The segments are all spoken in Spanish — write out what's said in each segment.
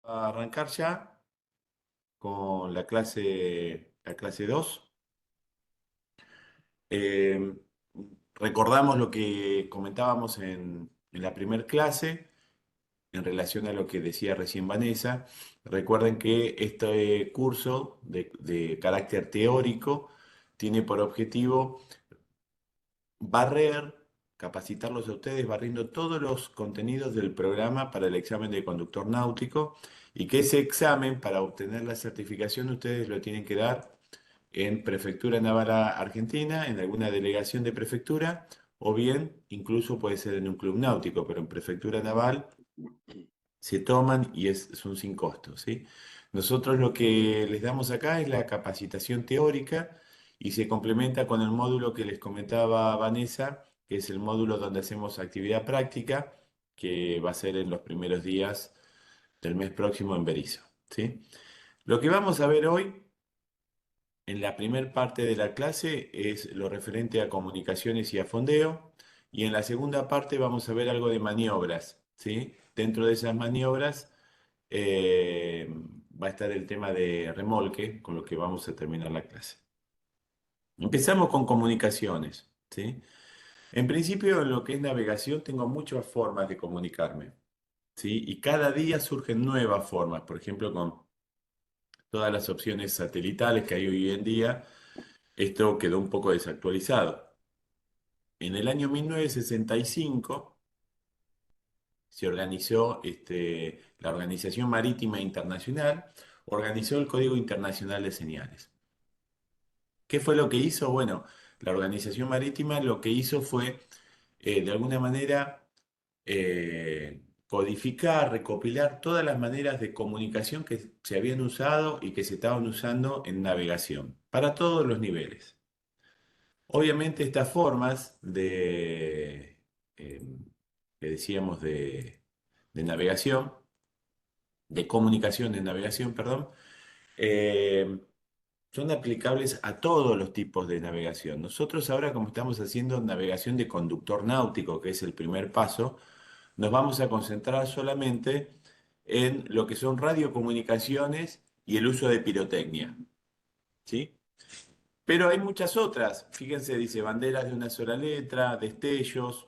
A arrancar ya con la clase 2. Eh, Recordamos lo que comentábamos en la primera clase en relación a lo que decía recién Vanessa. Recuerden que este curso de carácter teórico tiene por objetivo barrer, capacitarlos a ustedes barriendo todos los contenidos del programa para el examen de conductor náutico y que ese examen, para obtener la certificación, ustedes lo tienen que dar en Prefectura Naval Argentina, en alguna delegación de prefectura, o bien incluso puede ser en un club náutico, pero en Prefectura Naval se toman y son sin costo, ¿sí? Nosotros lo que les damos acá es la capacitación teórica y se complementa con el módulo que les comentaba Vanessa, que es el módulo donde hacemos actividad práctica, que va a ser en los primeros días del mes próximo en Berisso, ¿sí? Lo que vamos a ver hoy en la primera parte de la clase es lo referente a comunicaciones y a fondeo, y en la segunda parte vamos a ver algo de maniobras, ¿sí? Dentro de esas maniobras eh, va a estar el tema de remolque, con lo que vamos a terminar la clase. Empezamos con comunicaciones, ¿sí? En principio, en lo que es navegación, tengo muchas formas de comunicarme, ¿sí? Y cada día surgen nuevas formas, por ejemplo, con todas las opciones satelitales que hay hoy en día, esto quedó un poco desactualizado. En el año 1965 se organizó la Organización Marítima Internacional, organizó el Código Internacional de Señales. ¿Qué fue lo que hizo? Bueno, la Organización Marítima lo que hizo fue, de alguna manera, codificar, recopilar todas las maneras de comunicación que se habían usado y que se estaban usando en navegación, para todos los niveles. Obviamente estas formas eh, que decíamos de navegación, de comunicación de navegación, perdón, eh, son aplicables a todos los tipos de navegación. Nosotros ahora, como estamos haciendo navegación de conductor náutico, que es el primer paso, nos vamos a concentrar solamente en lo que son radiocomunicaciones y el uso de pirotecnia, ¿sí? Pero hay muchas otras. Fíjense, dice banderas de una sola letra, destellos,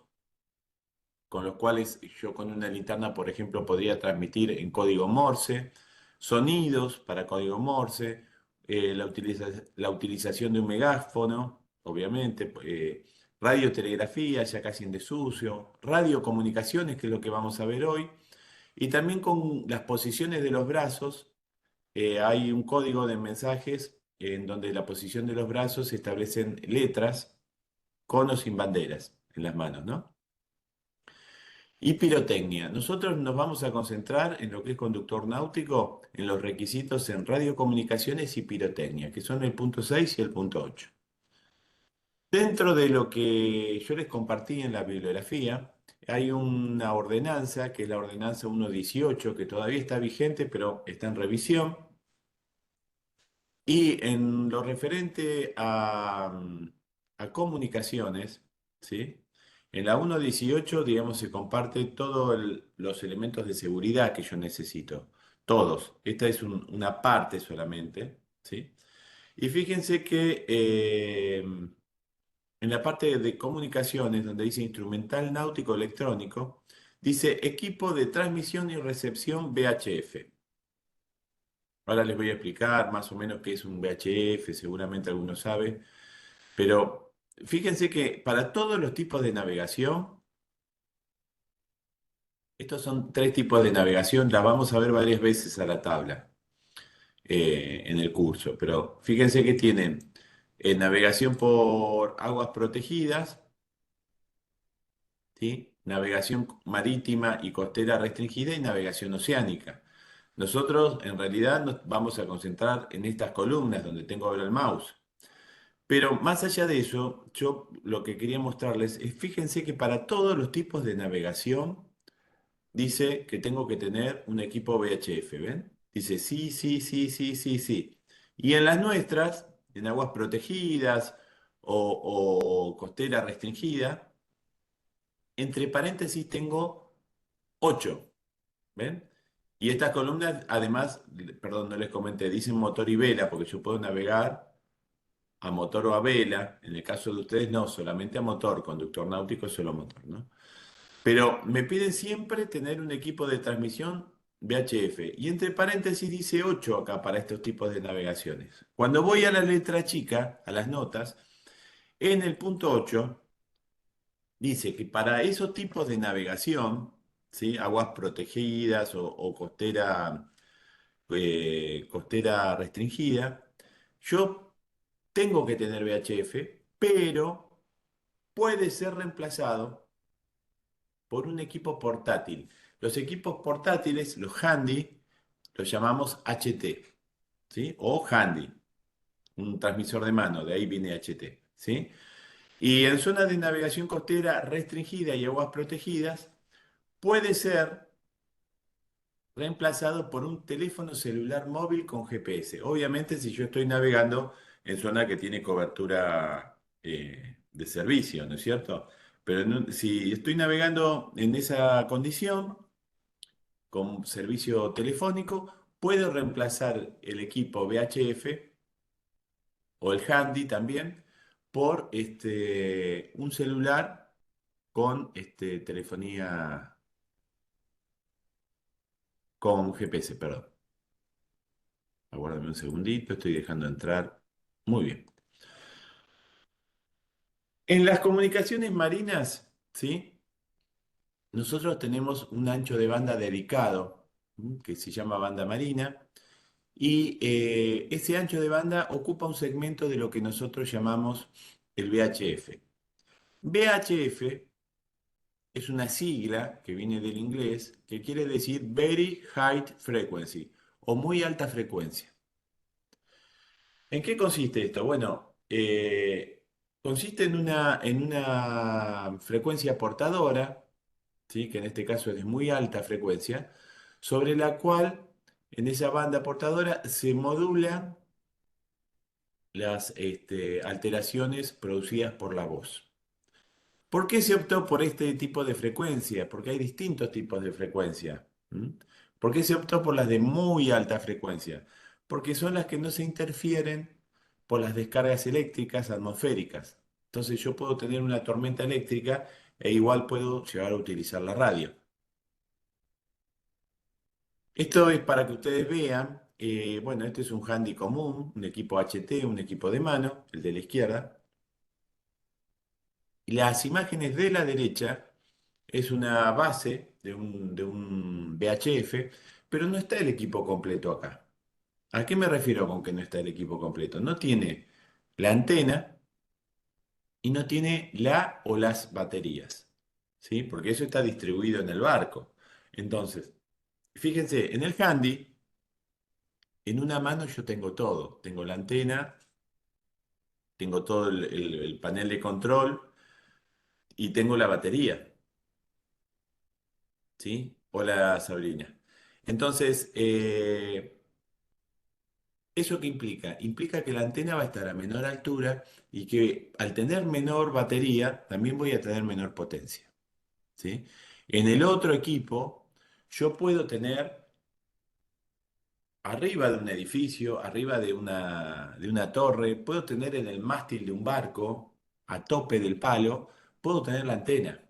con los cuales yo con una linterna, por ejemplo, podría transmitir en código Morse, sonidos para código Morse, la utilización de un megáfono, obviamente, radiotelegrafía, ya casi en desuso, radiocomunicaciones, que es lo que vamos a ver hoy, y también con las posiciones de los brazos. Hay un código de mensajes en donde la posición de los brazos se establecen letras con o sin banderas en las manos, ¿no? Y pirotecnia. Nosotros nos vamos a concentrar en lo que es conductor náutico, en los requisitos en radiocomunicaciones y pirotecnia, que son el punto 6 y el punto 8. Dentro de lo que yo les compartí en la bibliografía, hay una ordenanza, que es la ordenanza 118, que todavía está vigente, pero está en revisión. Y en lo referente a comunicaciones, ¿sí? En la 1.18, digamos, se comparte todos los elementos de seguridad que yo necesito. Todos. Esta es una parte solamente, ¿sí? Y fíjense que en la parte de comunicaciones, donde dice instrumental náutico electrónico, dice equipo de transmisión y recepción VHF. Ahora les voy a explicar más o menos qué es un VHF, seguramente algunos saben, pero fíjense que para todos los tipos de navegación, estos son tres tipos de navegación, las vamos a ver varias veces a la tabla en el curso, pero fíjense que tienen navegación por aguas protegidas, ¿sí? Navegación marítima y costera restringida y navegación oceánica. Nosotros en realidad nos vamos a concentrar en estas columnas donde tengo ahora el mouse. Pero más allá de eso, yo lo que quería mostrarles es, fíjense que para todos los tipos de navegación dice que tengo que tener un equipo VHF, ¿ven? Dice sí, sí, sí, sí, sí, sí. Y en las nuestras, en aguas protegidas o costera restringida, entre paréntesis tengo 8, ¿ven? Y estas columnas, además, perdón, no les comenté, dicen motor y vela, porque yo puedo navegar a motor o a vela. En el caso de ustedes, no, solamente a motor, conductor náutico, solo motor, ¿no? Pero me piden siempre tener un equipo de transmisión VHF. Y entre paréntesis dice 8 acá para estos tipos de navegaciones. Cuando voy a la letra chica, a las notas, en el punto 8 dice que para esos tipos de navegación, ¿sí? Aguas protegidas o costera restringida, yo tengo que tener VHF, pero puede ser reemplazado por un equipo portátil. Los equipos portátiles, los handy, los llamamos HT, ¿sí? O handy, un transmisor de mano, de ahí viene HT, ¿sí? Y en zonas de navegación costera restringida y aguas protegidas, puede ser reemplazado por un teléfono celular móvil con GPS. Obviamente, si yo estoy navegando en zona que tiene cobertura de servicio, ¿no es cierto? Pero si estoy navegando en esa condición, con servicio telefónico, puedo reemplazar el equipo VHF o el handy también por un celular con telefonía con GPS, perdón. Aguárdame un segundito, estoy dejando entrar. Muy bien. En las comunicaciones marinas, ¿sí? Nosotros tenemos un ancho de banda dedicado, que se llama banda marina, y ese ancho de banda ocupa un segmento de lo que nosotros llamamos el VHF. VHF es una sigla que viene del inglés que quiere decir Very High Frequency o muy alta frecuencia. ¿En qué consiste esto? Bueno, consiste en una frecuencia portadora, ¿sí? Que en este caso es de muy alta frecuencia, sobre la cual en esa banda portadora se modulan las alteraciones producidas por la voz. ¿Por qué se optó por este tipo de frecuencia? Porque hay distintos tipos de frecuencia. ¿M? ¿Por qué se optó por las de muy alta frecuencia? Porque son las que no se interfieren por las descargas eléctricas atmosféricas. Entonces yo puedo tener una tormenta eléctrica e igual puedo llegar a utilizar la radio. Esto es para que ustedes vean, bueno, este es un handy común, un equipo HT, un equipo de mano, el de la izquierda. Y las imágenes de la derecha es una base de un VHF, pero no está el equipo completo acá. ¿A qué me refiero con que no está el equipo completo? No tiene la antena y no tiene la o las baterías, ¿sí? Porque eso está distribuido en el barco. Entonces, fíjense, en el handy, en una mano yo tengo todo. Tengo la antena, tengo todo el panel de control y tengo la batería, ¿sí? Hola, Sabrina. Entonces, ¿eso qué implica? Implica que la antena va a estar a menor altura y que al tener menor batería también voy a tener menor potencia, ¿sí? En el otro equipo yo puedo tener arriba de un edificio, arriba de una torre, puedo tener en el mástil de un barco, a tope del palo, puedo tener la antena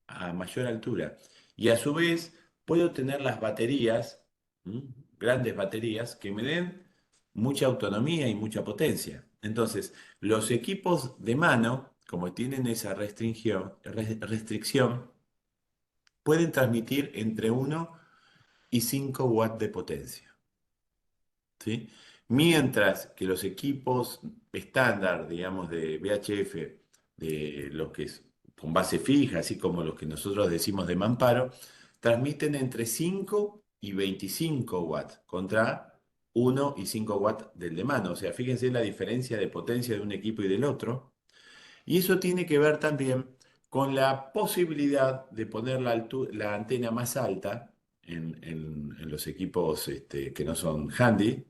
a mayor altura. Y a su vez puedo tener las baterías, ¿m? Grandes baterías, que me den mucha autonomía y mucha potencia. Entonces, los equipos de mano, como tienen esa restricción, pueden transmitir entre 1 y 5 watts de potencia. ¿Sí? Mientras que los equipos estándar, digamos, de VHF, de los que es con base fija, así como los que nosotros decimos de mamparo, transmiten entre 5 y 25 watts contra 1 y 5 watts del de mano. O sea, fíjense la diferencia de potencia de un equipo y del otro. Y eso tiene que ver también con la posibilidad de poner la antena más alta en los equipos que no son handy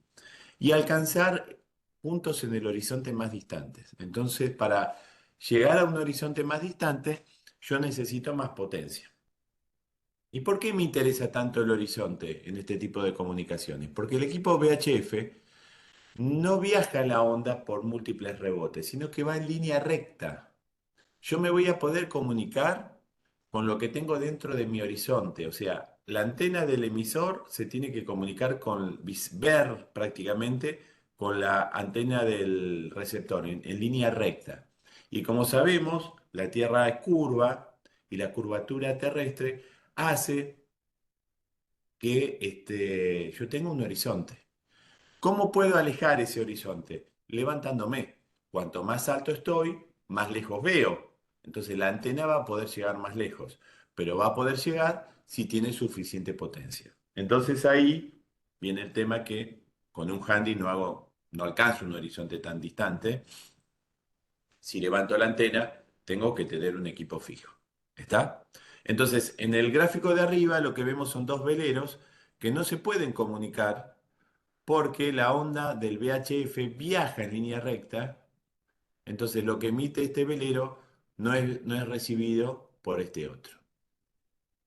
y alcanzar puntos en el horizonte más distantes. Entonces, para llegar a un horizonte más distante, yo necesito más potencia. ¿Y por qué me interesa tanto el horizonte en este tipo de comunicaciones? Porque el equipo VHF no viaja la onda por múltiples rebotes, sino que va en línea recta. Yo me voy a poder comunicar con lo que tengo dentro de mi horizonte. O sea, la antena del emisor se tiene que comunicar ver prácticamente con la antena del receptor en línea recta. Y como sabemos, la Tierra es curva y la curvatura terrestre hace que yo tenga un horizonte. ¿Cómo puedo alejar ese horizonte? Levantándome. Cuanto más alto estoy, más lejos veo. Entonces la antena va a poder llegar más lejos, pero va a poder llegar si tiene suficiente potencia. Entonces ahí viene el tema que con un handy no alcanzo un horizonte tan distante. Si levanto la antena, tengo que tener un equipo fijo. ¿Está? Entonces, en el gráfico de arriba lo que vemos son dos veleros que no se pueden comunicar porque la onda del VHF viaja en línea recta, entonces lo que emite este velero no es recibido por este otro.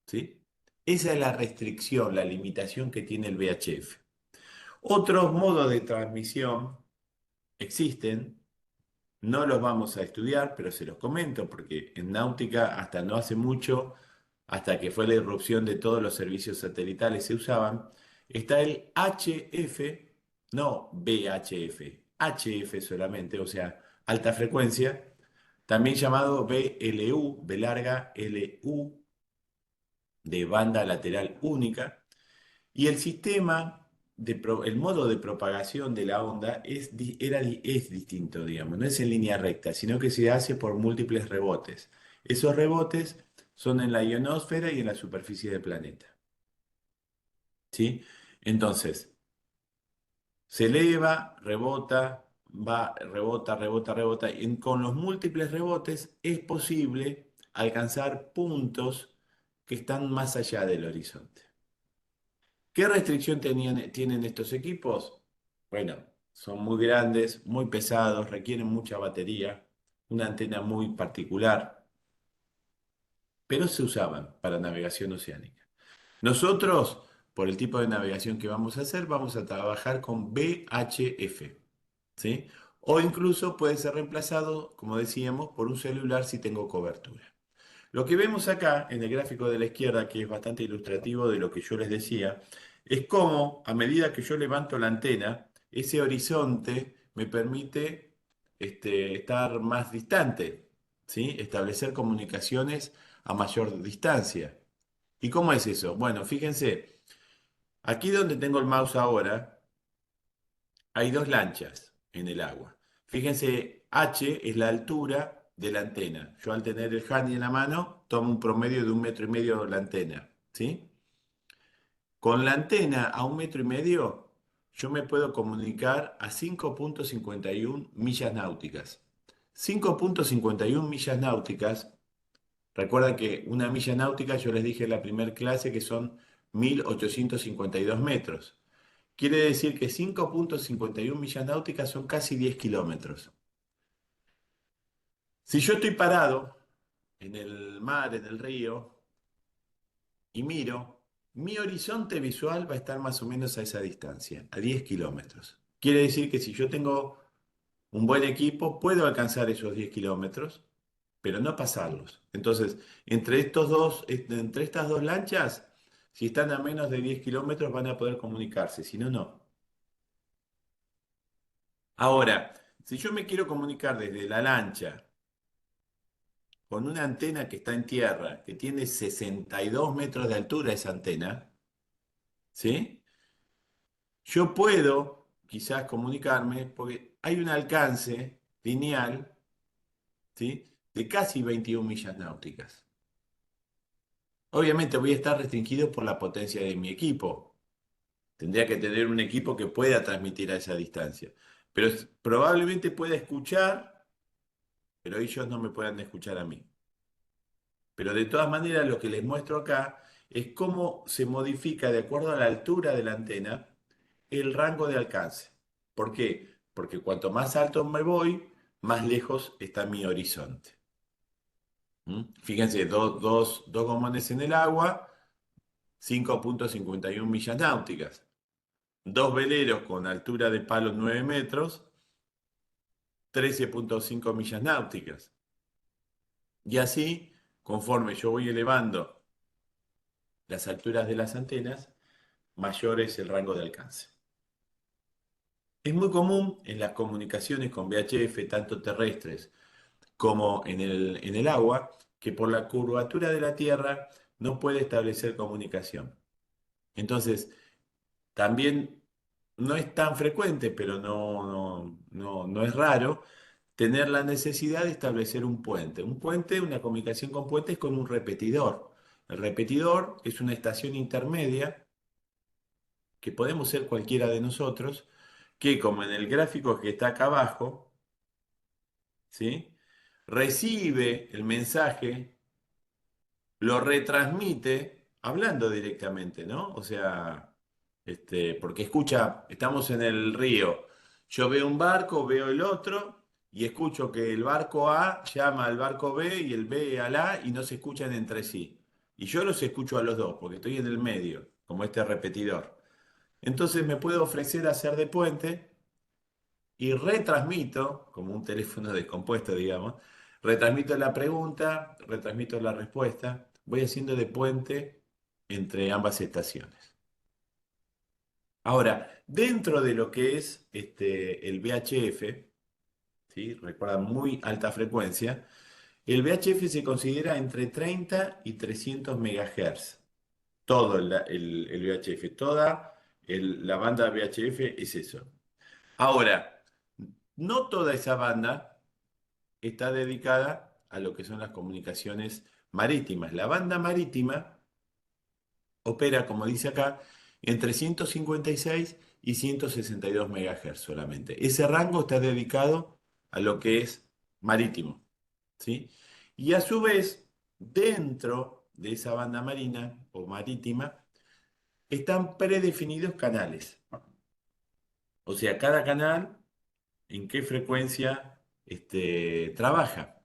¿Sí? Esa es la restricción, la limitación que tiene el VHF. Otros modos de transmisión existen, no los vamos a estudiar, pero se los comento porque en náutica hasta no hace mucho, hasta que fue la irrupción de todos los servicios satelitales se usaban, está el HF, no VHF, HF solamente, o sea, alta frecuencia, también llamado BLU, B larga LU, de banda lateral única, y el sistema, el modo de propagación de la onda es distinto, digamos, no es en línea recta, sino que se hace por múltiples rebotes. Esos rebotes son en la ionosfera y en la superficie del planeta. ¿Sí? Entonces, se eleva, rebota, va, rebota, rebota, rebota, y con los múltiples rebotes es posible alcanzar puntos que están más allá del horizonte. ¿Qué restricción tienen estos equipos? Bueno, son muy grandes, muy pesados, requieren mucha batería, una antena muy particular, pero se usaban para navegación oceánica. Nosotros, por el tipo de navegación que vamos a hacer, vamos a trabajar con VHF, ¿sí? O incluso puede ser reemplazado, como decíamos, por un celular si tengo cobertura. Lo que vemos acá en el gráfico de la izquierda, que es bastante ilustrativo de lo que yo les decía, es cómo a medida que yo levanto la antena, ese horizonte me permite estar más distante, ¿sí? Establecer comunicaciones a mayor distancia. ¿Y cómo es eso? Bueno, fíjense, aquí donde tengo el mouse ahora, hay dos lanchas en el agua. Fíjense, H es la altura de la antena. Yo al tener el handy en la mano, tomo un promedio de 1,5 metros la antena, ¿sí? Con la antena a 1,5 metros, yo me puedo comunicar a 5,51 millas náuticas. 5,51 millas náuticas, recuerda que una milla náutica, yo les dije en la primera clase que son 1.852 metros. Quiere decir que 5,51 millas náuticas son casi 10 kilómetros. Si yo estoy parado en el mar, en el río, y miro, mi horizonte visual va a estar más o menos a esa distancia, a 10 kilómetros. Quiere decir que si yo tengo un buen equipo, puedo alcanzar esos 10 kilómetros, pero no pasarlos. Entonces, entre estas dos lanchas, si están a menos de 10 kilómetros, van a poder comunicarse, si no, no. Ahora, si yo me quiero comunicar desde la lancha con una antena que está en tierra, que tiene 62 metros de altura esa antena, ¿sí? Yo puedo quizás comunicarme porque hay un alcance lineal, ¿sí? De casi 21 millas náuticas. Obviamente voy a estar restringido por la potencia de mi equipo. Tendría que tener un equipo que pueda transmitir a esa distancia. Pero probablemente pueda escuchar, pero ellos no me puedan escuchar a mí. Pero de todas maneras, lo que les muestro acá es cómo se modifica de acuerdo a la altura de la antena el rango de alcance. ¿Por qué? Porque cuanto más alto me voy, más lejos está mi horizonte. ¿Mm? Fíjense, dos gomones en el agua, 5,51 millas náuticas. Dos veleros con altura de palos 9 metros, 13,5 millas náuticas. Y así, conforme yo voy elevando las alturas de las antenas, mayor es el rango de alcance. Es muy común en las comunicaciones con VHF, tanto terrestres como en el agua, que por la curvatura de la Tierra no puede establecer comunicación. Entonces, también no es tan frecuente, pero no es raro, tener la necesidad de establecer un puente. Un puente, una comunicación con puente es con un repetidor. El repetidor es una estación intermedia que podemos ser cualquiera de nosotros, que como en el gráfico que está acá abajo, ¿sí? Recibe el mensaje, lo retransmite hablando directamente, ¿no? O sea, porque escucha, estamos en el río, yo veo un barco, veo el otro y escucho que el barco A llama al barco B y el B al A y no se escuchan entre sí. Y yo los escucho a los dos porque estoy en el medio, como este repetidor. Entonces me puedo ofrecer a hacer de puente y retransmito, como un teléfono descompuesto, digamos, retransmito la pregunta, retransmito la respuesta, voy haciendo de puente entre ambas estaciones. Ahora, dentro de lo que es el VHF, ¿sí? Recuerda, muy alta frecuencia, el VHF se considera entre 30 y 300 MHz. Todo el VHF, toda la banda VHF es eso. Ahora, no toda esa banda está dedicada a lo que son las comunicaciones marítimas. La banda marítima opera, como dice acá, entre 156 y 162 MHz solamente. Ese rango está dedicado a lo que es marítimo, ¿sí? Y a su vez, dentro de esa banda marina o marítima, están predefinidos canales. O sea, cada canal en qué frecuencia trabaja.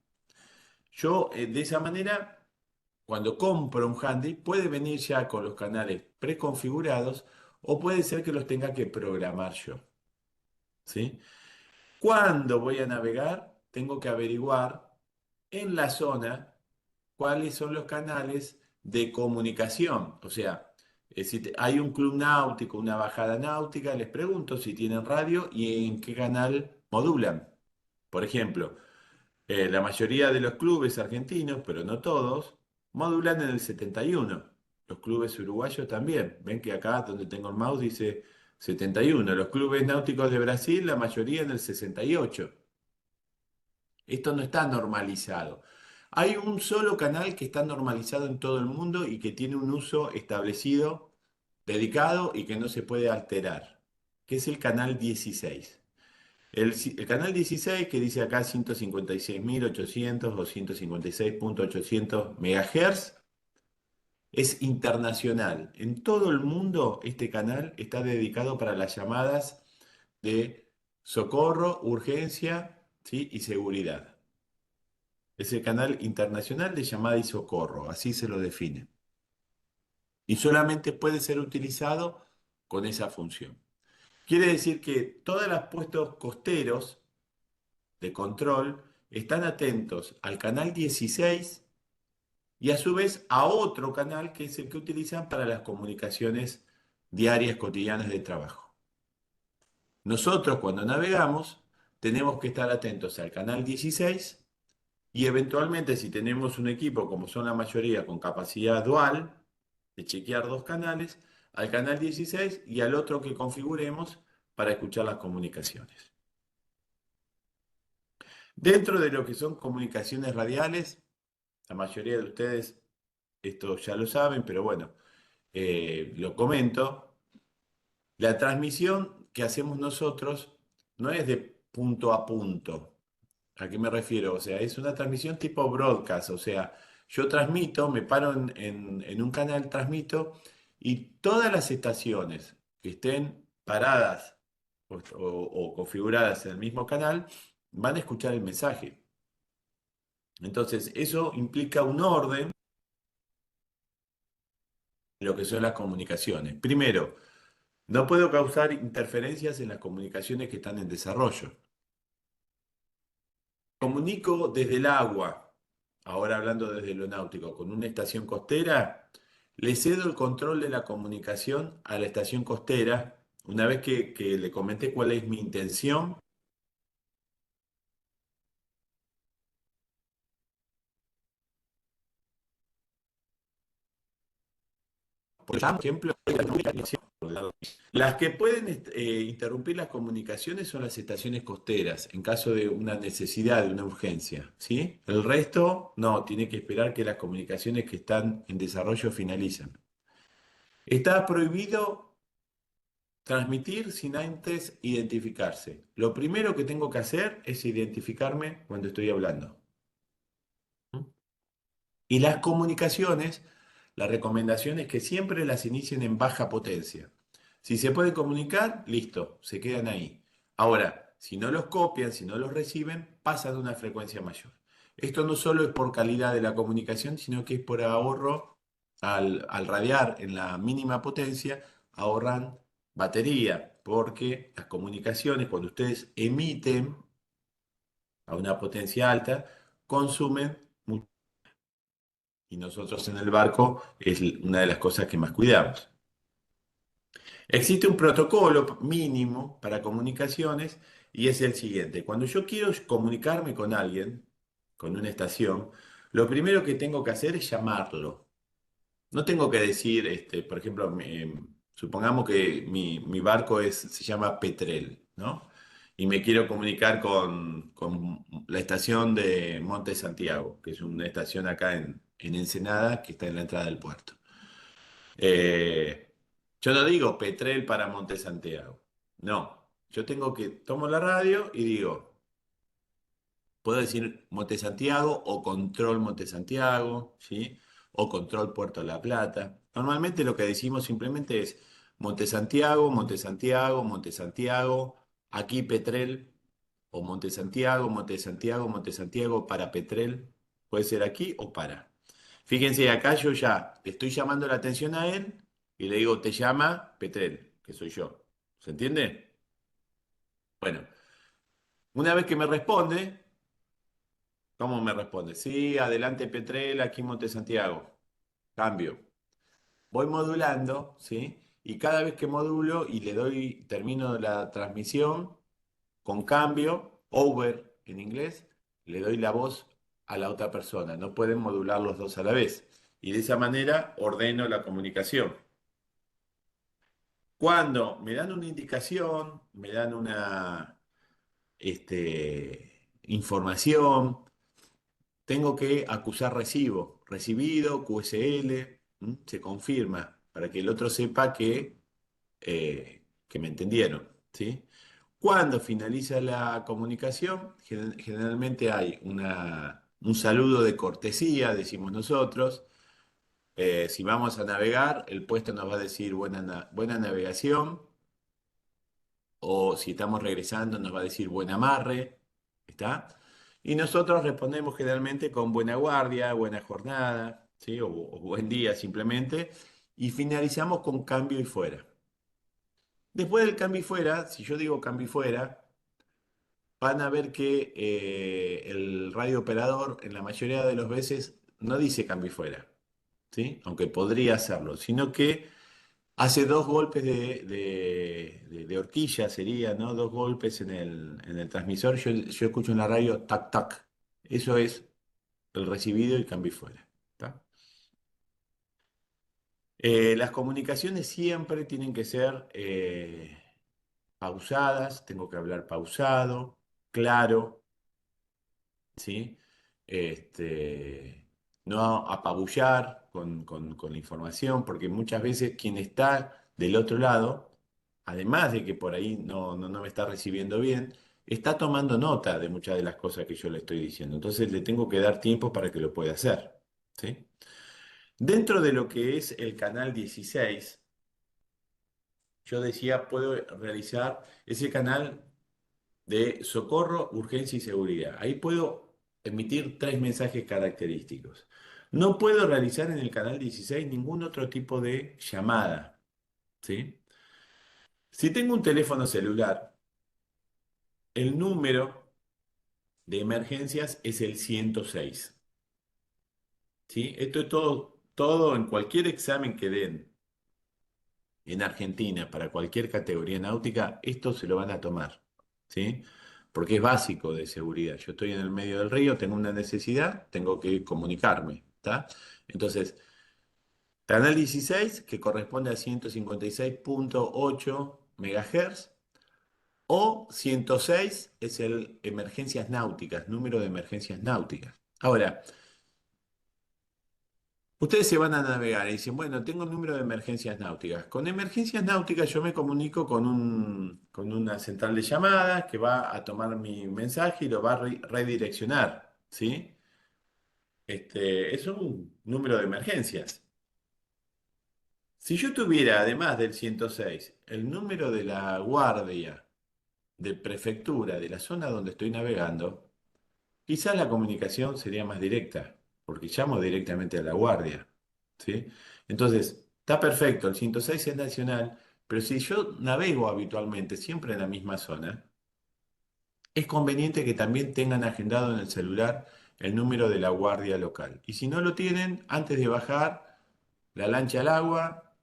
Yo, de esa manera, cuando compro un handy, puede venir ya con los canales preconfigurados o puede ser que los tenga que programar yo, ¿sí? Cuando voy a navegar, tengo que averiguar en la zona cuáles son los canales de comunicación. O sea, si hay un club náutico, una bajada náutica, les pregunto si tienen radio y en qué canal modulan. Por ejemplo, la mayoría de los clubes argentinos, pero no todos, modulan en el 71. Los clubes uruguayos también. Ven que acá donde tengo el mouse dice 71. Los clubes náuticos de Brasil, la mayoría en el 68. Esto no está normalizado. Hay un solo canal que está normalizado en todo el mundo y que tiene un uso establecido, dedicado y que no se puede alterar, que es el canal 16. El canal 16, que dice acá 156.800 o 156.800 MHz, es internacional. En todo el mundo este canal está dedicado para las llamadas de socorro, urgencia, ¿sí? Y seguridad. Es el canal internacional de llamada y socorro, así se lo define. Y solamente puede ser utilizado con esa función. Quiere decir que todos los puestos costeros de control están atentos al canal 16 y a su vez a otro canal que es el que utilizan para las comunicaciones diarias cotidianas de trabajo. Nosotros cuando navegamos tenemos que estar atentos al canal 16 y eventualmente si tenemos un equipo como son la mayoría con capacidad dual de chequear dos canales, al canal 16 y al otro que configuremos para escuchar las comunicaciones. Dentro de lo que son comunicaciones radiales, la mayoría de ustedes esto ya lo saben, pero bueno, lo comento. La transmisión que hacemos nosotros no es de punto a punto. ¿A qué me refiero? O sea, es una transmisión tipo broadcast. O sea, yo transmito, me paro en un canal, transmito, y todas las estaciones que estén paradas o configuradas en el mismo canal van a escuchar el mensaje. Entonces, eso implica un orden lo que son las comunicaciones. Primero, no puedo causar interferencias en las comunicaciones que están en desarrollo. Comunico desde el agua, ahora hablando desde lo náutico, con una estación costera, le cedo el control de la comunicación a la estación costera. Una vez que le comenté cuál es mi intención, por ejemplo, las que pueden interrumpir las comunicaciones son las estaciones costeras en caso de una necesidad, de una urgencia, ¿sí? El resto, no, tiene que esperar que las comunicaciones que están en desarrollo finalicen. Está prohibido transmitir sin antes identificarse. Lo primero que tengo que hacer es identificarme cuando estoy hablando. Y las comunicaciones, la recomendación es que siempre las inicien en baja potencia. Si se puede comunicar, listo, se quedan ahí. Ahora, si no los copian, si no los reciben, pasan a una frecuencia mayor. Esto no solo es por calidad de la comunicación, sino que es por ahorro al radiar en la mínima potencia, ahorran batería, porque las comunicaciones, cuando ustedes emiten a una potencia alta, consumen mucho y nosotros en el barco es una de las cosas que más cuidamos. Existe un protocolo mínimo para comunicaciones y es el siguiente. Cuando yo quiero comunicarme con alguien, con una estación, lo primero que tengo que hacer es llamarlo. No tengo que decir, por ejemplo, supongamos que mi barco se llama Petrel, ¿no? Y me quiero comunicar con la estación de Monte Santiago, que es una estación acá en Ensenada, que está en la entrada del puerto. Eh, yo no digo Petrel para Monte Santiago. No, yo tomo la radio y digo, puedo decir Monte Santiago o Control Monte Santiago, ¿sí? O Control Puerto La Plata. Normalmente lo que decimos simplemente es Monte Santiago, Monte Santiago, Monte Santiago, aquí Petrel, o Monte Santiago, Monte Santiago, Monte Santiago para Petrel. Puede ser aquí o para. Fíjense, acá yo ya le estoy llamando la atención a él y le digo, te llama Petrel, que soy yo. ¿Se entiende? Bueno, una vez que me responde, ¿cómo me responde? Sí, adelante Petrel, aquí Monte Santiago. Cambio. Voy modulando, ¿sí? Y cada vez que modulo y termino la transmisión, con cambio, over en inglés, le doy la voz a la otra persona. No pueden modular los dos a la vez. Y de esa manera ordeno la comunicación. Cuando me dan una indicación, me dan una información, tengo que acusar recibo. Recibido, QSL, se confirma para que el otro sepa que me entendieron, ¿sí? Cuando finaliza la comunicación, generalmente hay un saludo de cortesía, decimos nosotros. Si vamos a navegar, el puesto nos va a decir buena navegación, o si estamos regresando, nos va a decir buen amarre, ¿está? Y nosotros respondemos generalmente con buena guardia, buena jornada, ¿sí? O buen día simplemente, y finalizamos con cambio y fuera. Después del cambio y fuera, si yo digo cambio y fuera, van a ver que el radio operador en la mayoría de las veces no dice cambio y fuera, ¿sí? Aunque podría hacerlo, sino que hace dos golpes de horquilla, sería, ¿no? Dos golpes en el transmisor. Yo escucho en la radio tac, tac. Eso es el recibido y cambio y fuera. ¿Está? Las comunicaciones siempre tienen que ser pausadas, tengo que hablar pausado, claro, ¿sí? No apabullar con la información, porque muchas veces quien está del otro lado, además de que por ahí no me está recibiendo bien, está tomando nota de muchas de las cosas que yo le estoy diciendo. Entonces le tengo que dar tiempo para que lo pueda hacer, ¿sí? Dentro de lo que es el canal 16, yo decía, puedo realizar ese canal de socorro, urgencia y seguridad. Ahí puedo emitir tres mensajes característicos. No puedo realizar en el canal 16 ningún otro tipo de llamada, ¿sí? Si tengo un teléfono celular, el número de emergencias es el 106, ¿sí? Esto es todo en cualquier examen que den en Argentina para cualquier categoría náutica, esto se lo van a tomar, ¿sí? Porque es básico de seguridad. Yo estoy en el medio del río, tengo una necesidad, tengo que comunicarme, ¿está? Entonces, canal 16, que corresponde a 156.8 MHz, o 106 es el emergencias náuticas, número de emergencias náuticas. Ahora, ustedes se van a navegar y dicen, bueno, tengo el número de emergencias náuticas. Con emergencias náuticas yo me comunico con una central de llamadas que va a tomar mi mensaje y lo va a redireccionar, ¿sí? Es un número de emergencias. Si yo tuviera, además del 106, el número de la guardia de prefectura de la zona donde estoy navegando, quizás la comunicación sería más directa, porque llamo directamente a la guardia, ¿sí? Entonces, está perfecto, el 106 es nacional, pero si yo navego habitualmente siempre en la misma zona, es conveniente que también tengan agendado en el celular el número de la guardia local. Y si no lo tienen, antes de bajar la lancha al agua,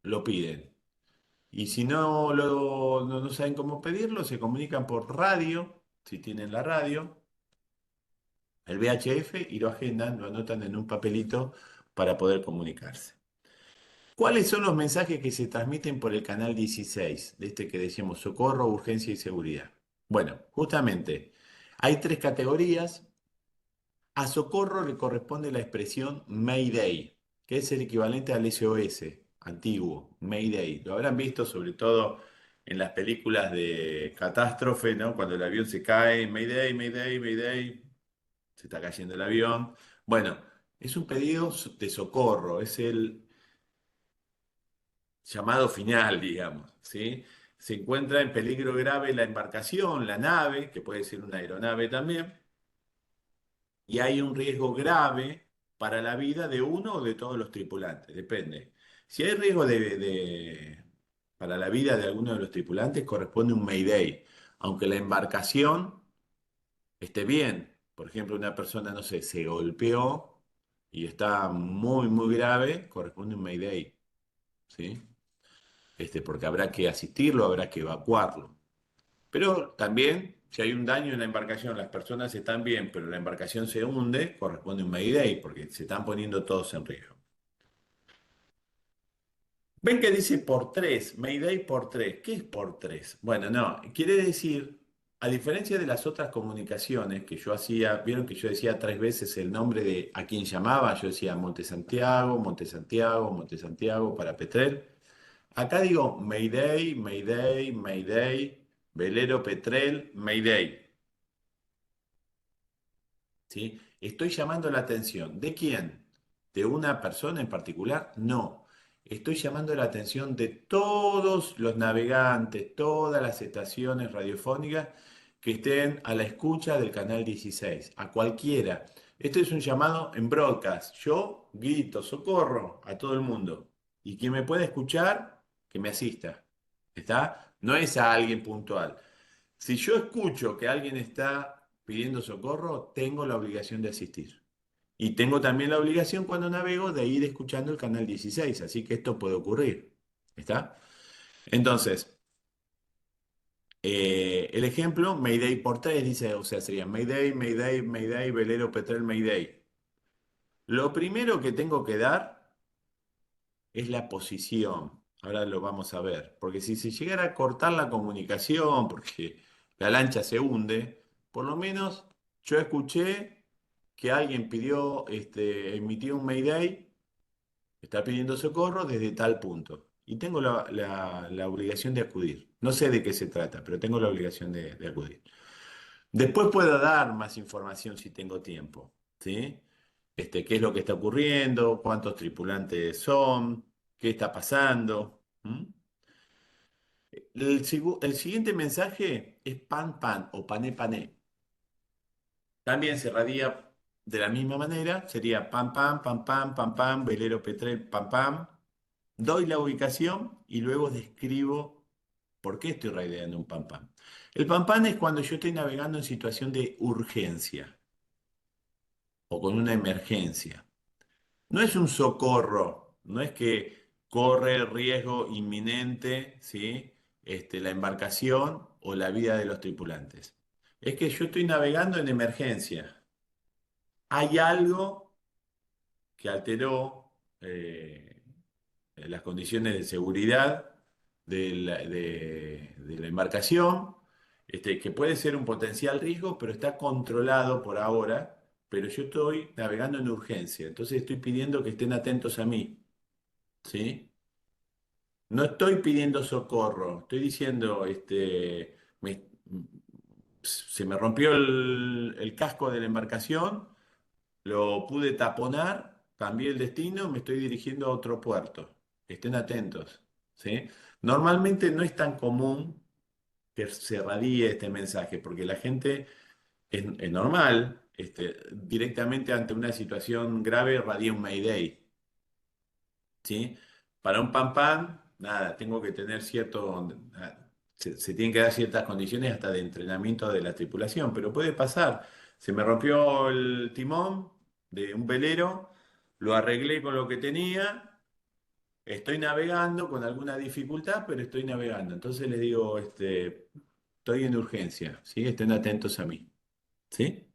lo piden. Y si no saben cómo pedirlo, se comunican por radio, si tienen la radio, el VHF, y lo agendan, lo anotan en un papelito para poder comunicarse. ¿Cuáles son los mensajes que se transmiten por el canal 16, de este que decíamos socorro, urgencia y seguridad? Bueno, justamente hay tres categorías. A socorro le corresponde la expresión Mayday, que es el equivalente al SOS antiguo, Mayday. Lo habrán visto sobre todo en las películas de catástrofe, ¿no? Cuando el avión se cae, Mayday, Mayday, Mayday, se está cayendo el avión. Bueno, es un pedido de socorro, es el llamado final, digamos, ¿sí? Se encuentra en peligro grave la embarcación, la nave, que puede ser una aeronave también, y hay un riesgo grave para la vida de uno o de todos los tripulantes, depende. Si hay riesgo para la vida de alguno de los tripulantes, corresponde un Mayday, aunque la embarcación esté bien. Por ejemplo, una persona, no sé, se golpeó y está muy, muy grave, corresponde un Mayday, ¿sí? Porque habrá que asistirlo, habrá que evacuarlo. Pero también, si hay un daño en la embarcación, las personas están bien, pero la embarcación se hunde, corresponde un Mayday, porque se están poniendo todos en riesgo. Ven que dice por tres, Mayday por tres. ¿Qué es por tres? Bueno, no, quiere decir, a diferencia de las otras comunicaciones que yo hacía, vieron que yo decía tres veces el nombre de a quien llamaba, yo decía Monte Santiago, Monte Santiago, Monte Santiago para Petrel. Acá digo Mayday, Mayday, Mayday, Velero Petrel, Mayday. ¿Sí? ¿Estoy llamando la atención de quién? ¿De una persona en particular? No. Estoy llamando la atención de todos los navegantes, todas las estaciones radiofónicas que estén a la escucha del canal 16, a cualquiera. Este es un llamado en broadcast. Yo grito socorro a todo el mundo. Y quien me pueda escuchar, que me asista. ¿Está? No es a alguien puntual. Si yo escucho que alguien está pidiendo socorro, tengo la obligación de asistir. Y tengo también la obligación cuando navego de ir escuchando el canal 16, así que esto puede ocurrir. ¿Está? Entonces, el ejemplo, Mayday por tres, dice, o sea, sería Mayday, Mayday, Mayday, velero, petrel, Mayday. Lo primero que tengo que dar es la posición. Ahora lo vamos a ver. Porque si se llegara a cortar la comunicación, porque la lancha se hunde, por lo menos yo escuché que alguien emitió un Mayday, está pidiendo socorro desde tal punto. Y tengo la obligación de acudir. No sé de qué se trata, pero tengo la obligación de acudir. Después puedo dar más información si tengo tiempo, ¿sí? Qué es lo que está ocurriendo, cuántos tripulantes son, qué está pasando. ¿M? El siguiente mensaje es pan pan o pané pané. También se radia De la misma manera, sería pam, pam, pam, pam, pam, pam, velero Petrel, pam, pam. Doy la ubicación y luego describo por qué estoy raideando un pam, pam. El pam, pam es cuando yo estoy navegando en situación de urgencia o con una emergencia. No es un socorro, no es que corre riesgo inminente, ¿sí? La embarcación o la vida de los tripulantes. Es que yo estoy navegando en emergencia. Hay algo que alteró las condiciones de seguridad de la embarcación, que puede ser un potencial riesgo, pero está controlado por ahora, pero yo estoy navegando en urgencia, entonces estoy pidiendo que estén atentos a mí, ¿sí? No estoy pidiendo socorro, estoy diciendo, se me rompió el casco de la embarcación, lo pude taponar, cambié el destino, me estoy dirigiendo a otro puerto. Estén atentos, ¿sí? Normalmente no es tan común que se radie este mensaje, porque la gente es normal, directamente ante una situación grave radia un Mayday, ¿sí? Para un pam pam, nada, tengo que tener se tienen que dar ciertas condiciones hasta de entrenamiento de la tripulación, pero puede pasar. Se me rompió el timón de un velero, lo arreglé con lo que tenía, estoy navegando con alguna dificultad, pero estoy navegando. Entonces les digo, estoy en urgencia, ¿sí? Estén atentos a mí, ¿sí?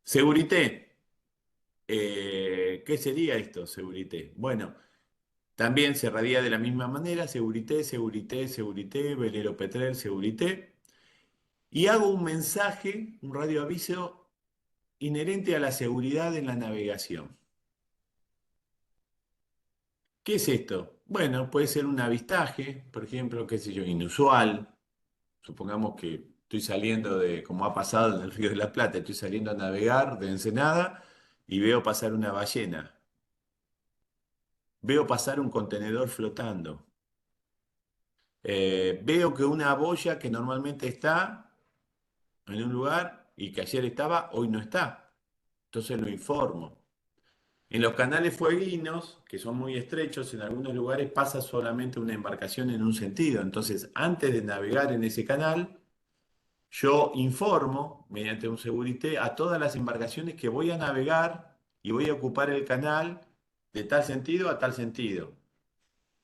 Segurité. ¿Qué sería esto, segurité? Bueno. También se radia de la misma manera, Segurité, Segurité, Segurité, Velero Petrel, Segurité. Y hago un mensaje, un radioaviso inherente a la seguridad en la navegación. ¿Qué es esto? Bueno, puede ser un avistaje, por ejemplo, qué sé yo, inusual. Supongamos que estoy saliendo como ha pasado en el Río de la Plata, estoy saliendo a navegar de Ensenada y veo pasar una ballena. Veo pasar un contenedor flotando. Veo que una boya que normalmente está en un lugar y que ayer estaba, hoy no está. Entonces lo informo. En los canales fueguinos, que son muy estrechos, en algunos lugares pasa solamente una embarcación en un sentido. Entonces, antes de navegar en ese canal, yo informo, mediante un segurité, a todas las embarcaciones que voy a navegar y voy a ocupar el canal de tal sentido a tal sentido.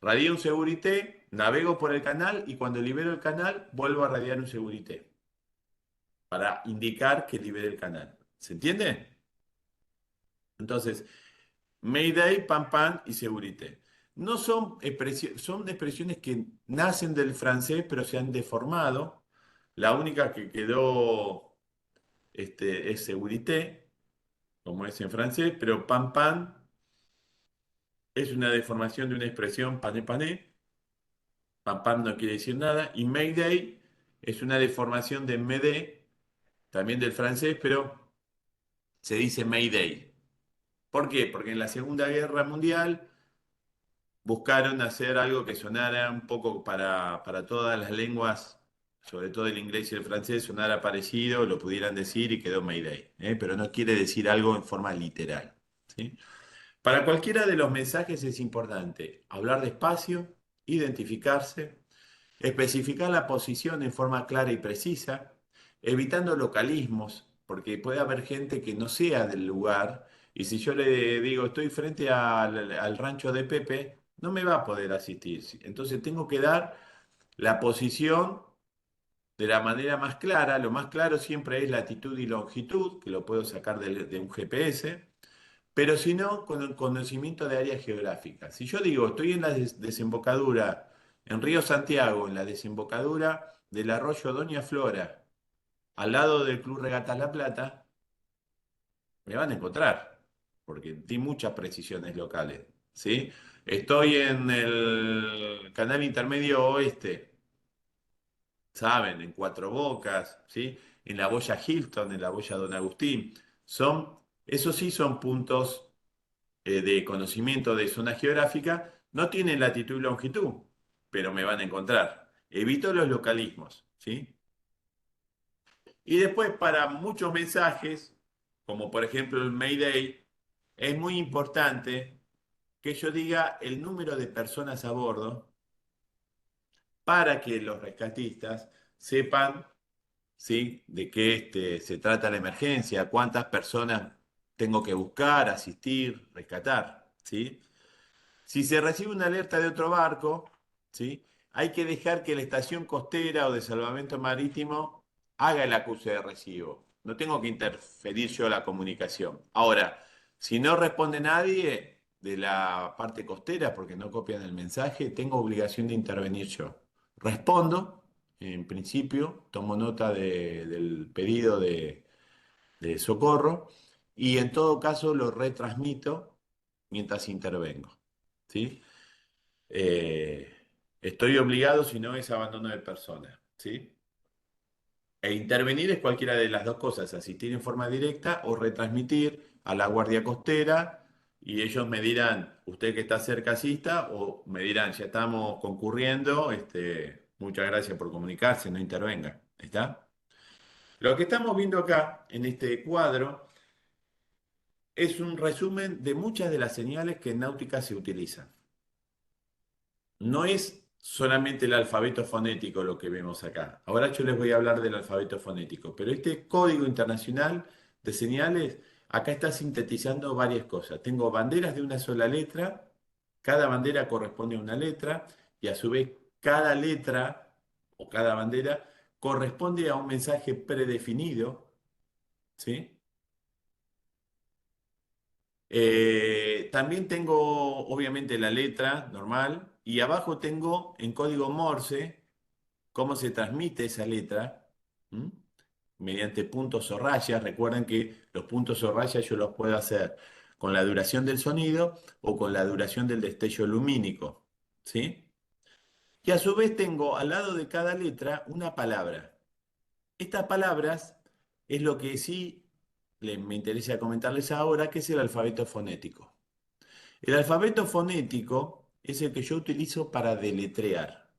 Radío un segurité, navego por el canal y cuando libero el canal, vuelvo a radiar un segurité para indicar que libere el canal. ¿Se entiende? Entonces, Mayday, Pam Pam y Segurité. No son son expresiones que nacen del francés, pero se han deformado. La única que quedó es Segurité, como es en francés, pero Pam Pam es una deformación de una expresión pané pané. Pam Pam no quiere decir nada. Y Mayday es una deformación de Médée, también del francés, pero se dice Mayday. ¿Por qué? Porque en la Segunda Guerra Mundial buscaron hacer algo que sonara un poco para todas las lenguas, sobre todo el inglés y el francés, sonara parecido, lo pudieran decir y quedó Mayday, ¿eh? Pero no quiere decir algo en forma literal, ¿sí? Para cualquiera de los mensajes es importante hablar despacio, identificarse, especificar la posición en forma clara y precisa, evitando localismos, porque puede haber gente que no sea del lugar, y si yo le digo estoy frente al rancho de Pepe, no me va a poder asistir. Entonces tengo que dar la posición de la manera más clara. Lo más claro siempre es latitud y longitud, que lo puedo sacar de un GPS. Pero si no, con el conocimiento de área geográfica. Si yo digo, estoy en la desembocadura, en Río Santiago, en la desembocadura del arroyo Doña Flora, al lado del Club Regatas La Plata, me van a encontrar, porque di muchas precisiones locales, ¿sí? Estoy en el canal intermedio oeste, ¿saben? En Cuatro Bocas, ¿sí? En la boya Hilton, en la boya Don Agustín. Esos sí son puntos de conocimiento de zona geográfica, no tienen latitud y longitud, pero me van a encontrar. Evito los localismos, ¿sí? Y después para muchos mensajes, como por ejemplo el Mayday, es muy importante que yo diga el número de personas a bordo para que los rescatistas sepan, ¿sí?, de qué se trata la emergencia, cuántas personas tengo que buscar, asistir, rescatar, ¿sí? Si se recibe una alerta de otro barco, ¿sí?, hay que dejar que la estación costera o de salvamento marítimo haga el acuse de recibo. No tengo que interferir yo en la comunicación. Ahora, si no responde nadie de la parte costera porque no copian el mensaje, tengo obligación de intervenir yo. Respondo, en principio, tomo nota del pedido de socorro y en todo caso lo retransmito mientras intervengo. ¿Sí? Eh, Estoy obligado, si no es abandono de persona. ¿Sí? E intervenir es cualquiera de las dos cosas, asistir en forma directa o retransmitir a la Guardia Costera y ellos me dirán, usted que está cerca asista o me dirán, ya estamos concurriendo, muchas gracias por comunicarse, no intervenga. ¿Está? Lo que estamos viendo acá en este cuadro es un resumen de muchas de las señales que en náutica se utilizan. No es solamente el alfabeto fonético lo que vemos acá. Ahora yo les voy a hablar del alfabeto fonético, pero este código internacional de señales acá está sintetizando varias cosas. Tengo banderas de una sola letra, cada bandera corresponde a una letra y a su vez cada letra o cada bandera corresponde a un mensaje predefinido, ¿sí? También tengo, obviamente, la letra normal y abajo tengo en código Morse cómo se transmite esa letra, ¿m? Mediante puntos o rayas. Recuerden que los puntos o rayas yo los puedo hacer con la duración del sonido o con la duración del destello lumínico, ¿sí? Y a su vez tengo al lado de cada letra una palabra. Estas palabras es lo que sí me interesa comentarles ahora, que es el alfabeto fonético. El alfabeto fonético es el que yo utilizo para deletrear.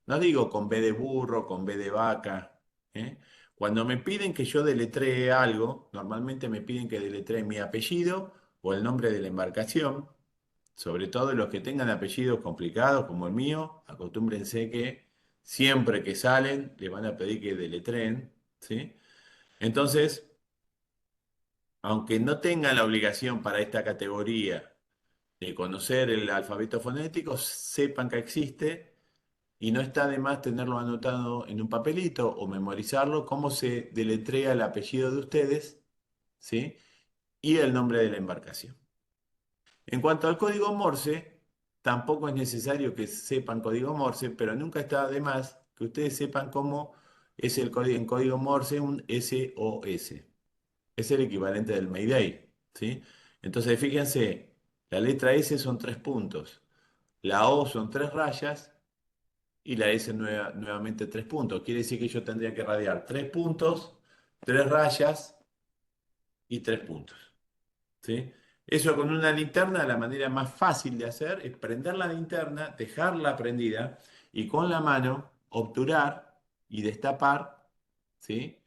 No digo con B de burro, con B de vaca, ¿eh? Cuando me piden que yo deletree algo, normalmente me piden que deletree mi apellido o el nombre de la embarcación. Sobre todo los que tengan apellidos complicados como el mío, acostúmbrense que siempre que salen les van a pedir que deletreen, ¿sí? Entonces, aunque no tengan la obligación para esta categoría de conocer el alfabeto fonético, sepan que existe y no está de más tenerlo anotado en un papelito o memorizarlo, cómo se deletrea el apellido de ustedes, ¿sí? Y el nombre de la embarcación. En cuanto al código Morse, tampoco es necesario que sepan código Morse, pero nunca está de más que ustedes sepan cómo es el código en código Morse un SOS. Es el equivalente del Mayday, ¿sí? Entonces, fíjense, la letra S son 3 puntos, la O son 3 rayas y la S nuevamente 3 puntos. Quiere decir que yo tendría que radiar 3 puntos, 3 rayas y 3 puntos, ¿sí? Eso con una linterna, la manera más fácil de hacer es prender la linterna, dejarla prendida y con la mano obturar y destapar, ¿sí?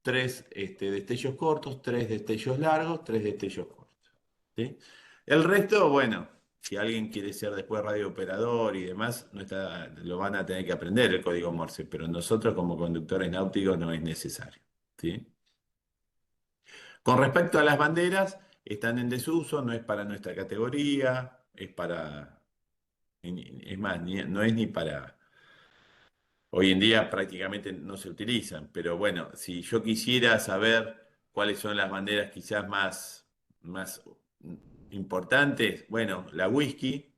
3 destellos cortos, 3 destellos largos, 3 destellos cortos, ¿sí? El resto, bueno, si alguien quiere ser después radiooperador y demás, no está, lo van a tener que aprender el código Morse, pero nosotros como conductores náuticos no es necesario, ¿sí? Con respecto a las banderas, están en desuso, no es para nuestra categoría, es para, es más, no es ni para. Hoy en día prácticamente no se utilizan, pero bueno, si yo quisiera saber cuáles son las banderas quizás más importantes, bueno, la whisky,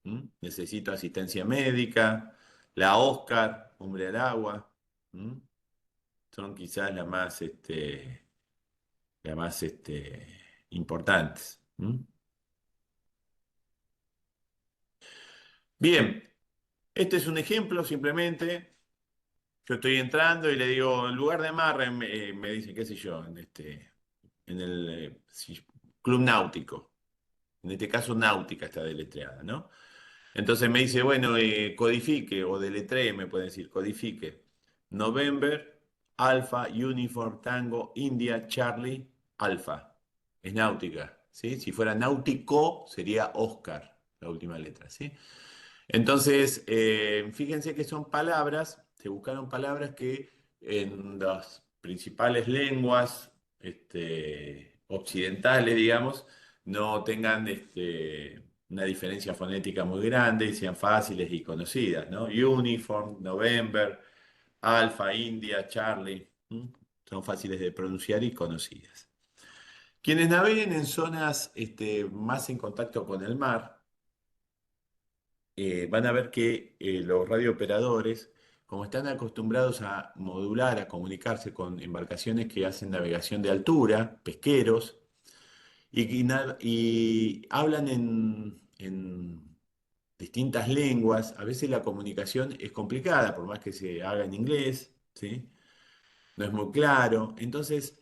¿m? Necesito asistencia médica, la Oscar, hombre al agua, ¿m? Son quizás las más importantes. ¿M? Bien, este es un ejemplo simplemente. Yo estoy entrando y le digo, en lugar de amarre, me dice, qué sé yo, en el club náutico. En este caso, náutica está deletreada, ¿no? Entonces me dice, bueno, codifique o deletree, me puede decir, codifique. November, Alfa, Uniform, Tango, India, Charlie, Alfa. Es náutica, ¿sí? Si fuera náutico, sería Oscar, la última letra, ¿sí? Entonces, fíjense que son palabras, se buscaron palabras que en las principales lenguas occidentales, digamos, no tengan una diferencia fonética muy grande y sean fáciles y conocidas, ¿no? Uniform, November, Alfa, India, Charlie, ¿m? Son fáciles de pronunciar y conocidas. Quienes naveguen en zonas más en contacto con el mar, van a ver que los radiooperadores, como están acostumbrados a modular, a comunicarse con embarcaciones que hacen navegación de altura, pesqueros, y hablan en distintas lenguas, a veces la comunicación es complicada, por más que se haga en inglés, ¿sí? No es muy claro. Entonces,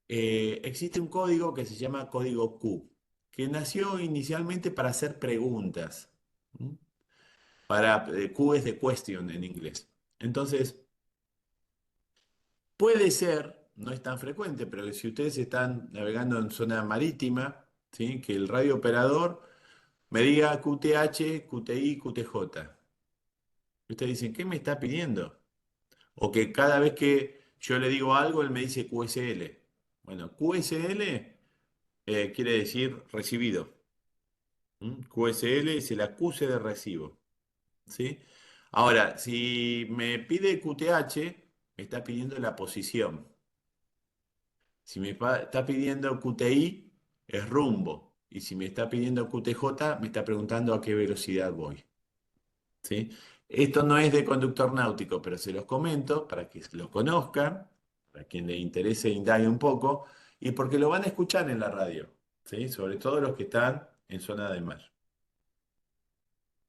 existe un código que se llama código Q, que nació inicialmente para hacer preguntas. ¿M? Q es de question en inglés. Entonces, puede ser, no es tan frecuente, pero si ustedes están navegando en zona marítima, ¿sí? Que el radio operador me diga QTH, QTI, QTJ. Y ustedes dicen, ¿qué me está pidiendo? O que cada vez que yo le digo algo, él me dice QSL. Bueno, QSL quiere decir recibido. ¿Mm? QSL es el acuse de recibo. ¿Sí? Ahora, si me pide QTH, me está pidiendo la posición. Si está pidiendo QTI, es rumbo. Y si me está pidiendo QTJ, me está preguntando a qué velocidad voy. ¿Sí? Esto no es de conductor náutico, pero se los comento para que lo conozcan, para quien le interese indague un poco, y porque lo van a escuchar en la radio, ¿sí? Sobre todo los que están en zona de mar.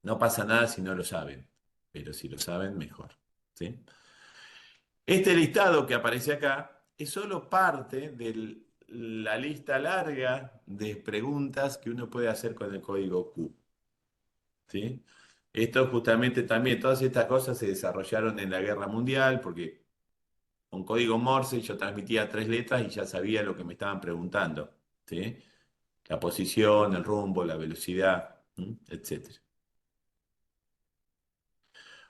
No pasa nada si no lo saben, pero si lo saben, mejor, ¿sí? Este listado que aparece acá es solo parte de la lista larga de preguntas que uno puede hacer con el código Q, ¿sí? Esto justamente también, todas estas cosas se desarrollaron en la Guerra Mundial, porque con código Morse yo transmitía 3 letras y ya sabía lo que me estaban preguntando, ¿sí? La posición, el rumbo, la velocidad, etcétera.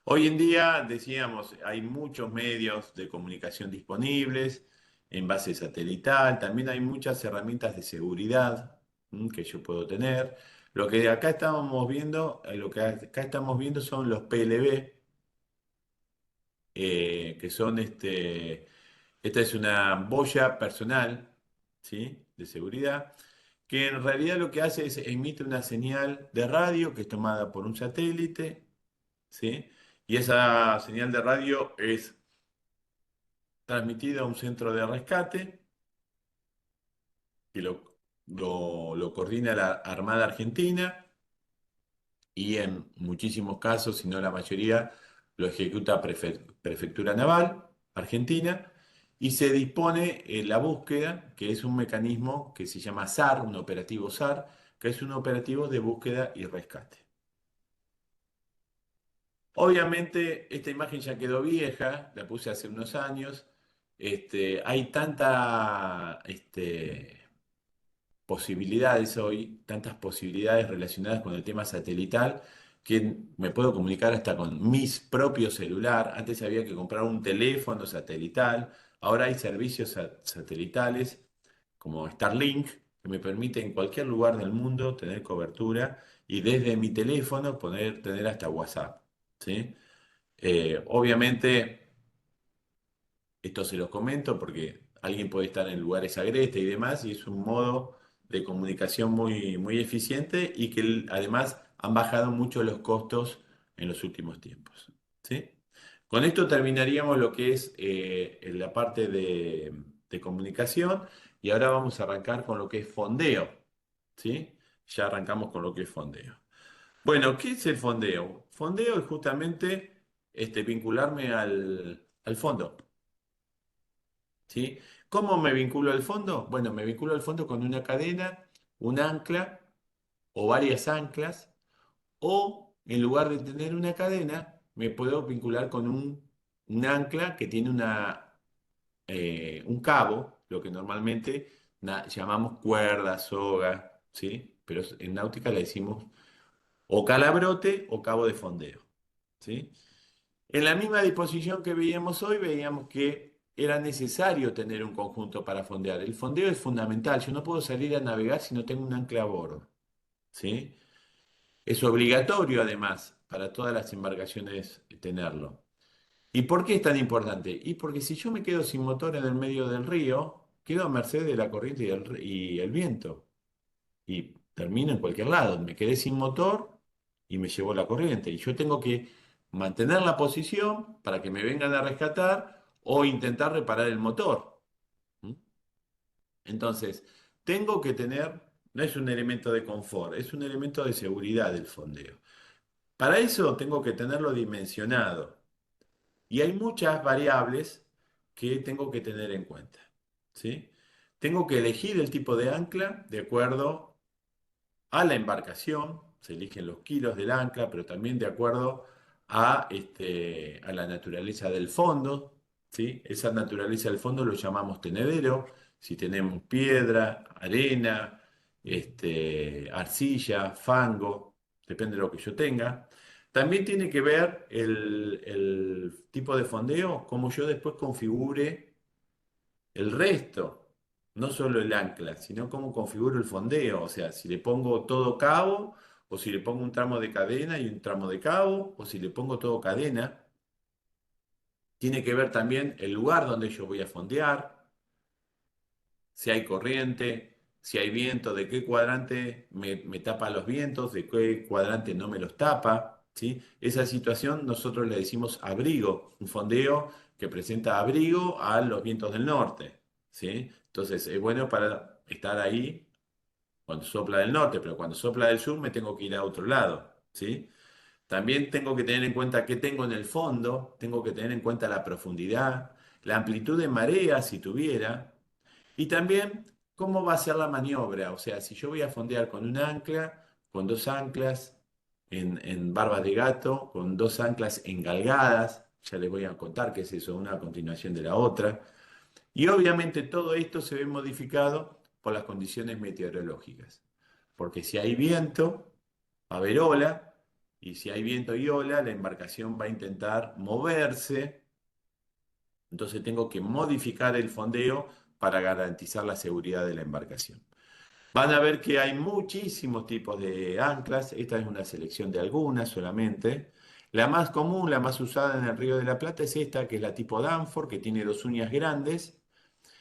Hoy en día, decíamos, hay muchos medios de comunicación disponibles en base satelital, también hay muchas herramientas de seguridad que yo puedo tener. Lo que acá estamos viendo, lo que acá estamos viendo son los PLB, que son esta es una boya personal, ¿sí? De seguridad, que en realidad lo que hace es emite una señal de radio que es tomada por un satélite, ¿sí? Y esa señal de radio es transmitida a un centro de rescate que lo coordina la Armada Argentina y en muchísimos casos, si no la mayoría, lo ejecuta Prefectura Naval Argentina y se dispone la búsqueda, que es un mecanismo que se llama SAR, un operativo SAR, que es un operativo de búsqueda y rescate. Obviamente esta imagen ya quedó vieja, la puse hace unos años. Hay tanta posibilidades hoy, tantas posibilidades relacionadas con el tema satelital, que me puedo comunicar hasta con mis propios celular. Antes había que comprar un teléfono satelital, ahora hay servicios satelitales como Starlink, que me permite en cualquier lugar del mundo tener cobertura y desde mi teléfono poder tener hasta WhatsApp, ¿sí? Obviamente, esto se los comento porque alguien puede estar en lugares agrestes y demás, y es un modo de comunicación muy, muy eficiente y que además han bajado mucho los costos en los últimos tiempos, ¿sí? Con esto terminaríamos lo que es la parte de comunicación y ahora vamos a arrancar con lo que es fondeo, ¿sí? Ya arrancamos con lo que es fondeo. Bueno, ¿qué es el fondeo? Fondeo es justamente vincularme al fondo, ¿sí? ¿Cómo me vinculo al fondo? Bueno, me vinculo al fondo con una cadena, un ancla o varias anclas, o en lugar de tener una cadena, me puedo vincular con un ancla que tiene un cabo, lo que normalmente llamamos cuerda, soga, ¿sí? Pero en náutica le decimos o calabrote o cabo de fondeo, ¿sí? En la misma disposición que veíamos hoy, veíamos que era necesario tener un conjunto para fondear. El fondeo es fundamental. Yo no puedo salir a navegar si no tengo un ancla a bordo, ¿sí? Es obligatorio, además, para todas las embarcaciones tenerlo. ¿Y por qué es tan importante? Y porque si yo me quedo sin motor en el medio del río, quedo a merced de la corriente y el viento. Y termino en cualquier lado. Me quedé sin motor y me llevó la corriente. Y yo tengo que mantener la posición para que me vengan a rescatar o intentar reparar el motor. ¿Mm? Entonces, tengo que tener, no es un elemento de confort, es un elemento de seguridad del fondeo. Para eso tengo que tenerlo dimensionado. Y hay muchas variables que tengo que tener en cuenta, ¿sí? Tengo que elegir el tipo de ancla de acuerdo a la embarcación, se eligen los kilos del ancla, pero también de acuerdo a la naturaleza del fondo, ¿sí? Esa naturaleza del fondo lo llamamos tenedero, si tenemos piedra, arena, arcilla, fango, depende de lo que yo tenga. También tiene que ver el tipo de fondeo, cómo yo después configure el resto, no solo el ancla, sino cómo configuro el fondeo, o sea, si le pongo todo cabo, o si le pongo un tramo de cadena y un tramo de cabo, o si le pongo todo cadena. Tiene que ver también el lugar donde yo voy a fondear, si hay corriente, si hay viento, de qué cuadrante me tapa los vientos, de qué cuadrante no me los tapa, ¿sí? Esa situación nosotros le decimos abrigo, un fondeo que presenta abrigo a los vientos del norte, ¿sí? Entonces es bueno para estar ahí cuando sopla del norte, pero cuando sopla del sur me tengo que ir a otro lado, ¿sí? También tengo que tener en cuenta qué tengo en el fondo, tengo que tener en cuenta la profundidad, la amplitud de marea si tuviera, y también cómo va a ser la maniobra. O sea, si yo voy a fondear con un ancla, con dos anclas en barbas de gato, con dos anclas engalgadas, ya les voy a contar qué es eso, una a continuación de la otra. Y obviamente todo esto se ve modificado por las condiciones meteorológicas. Porque si hay viento, va a haber ola, y si hay viento y ola, la embarcación va a intentar moverse, entonces tengo que modificar el fondeo para garantizar la seguridad de la embarcación. Van a ver que hay muchísimos tipos de anclas, esta es una selección de algunas solamente. La más común, la más usada en el Río de la Plata es esta, que es la tipo Danforth, que tiene dos uñas grandes.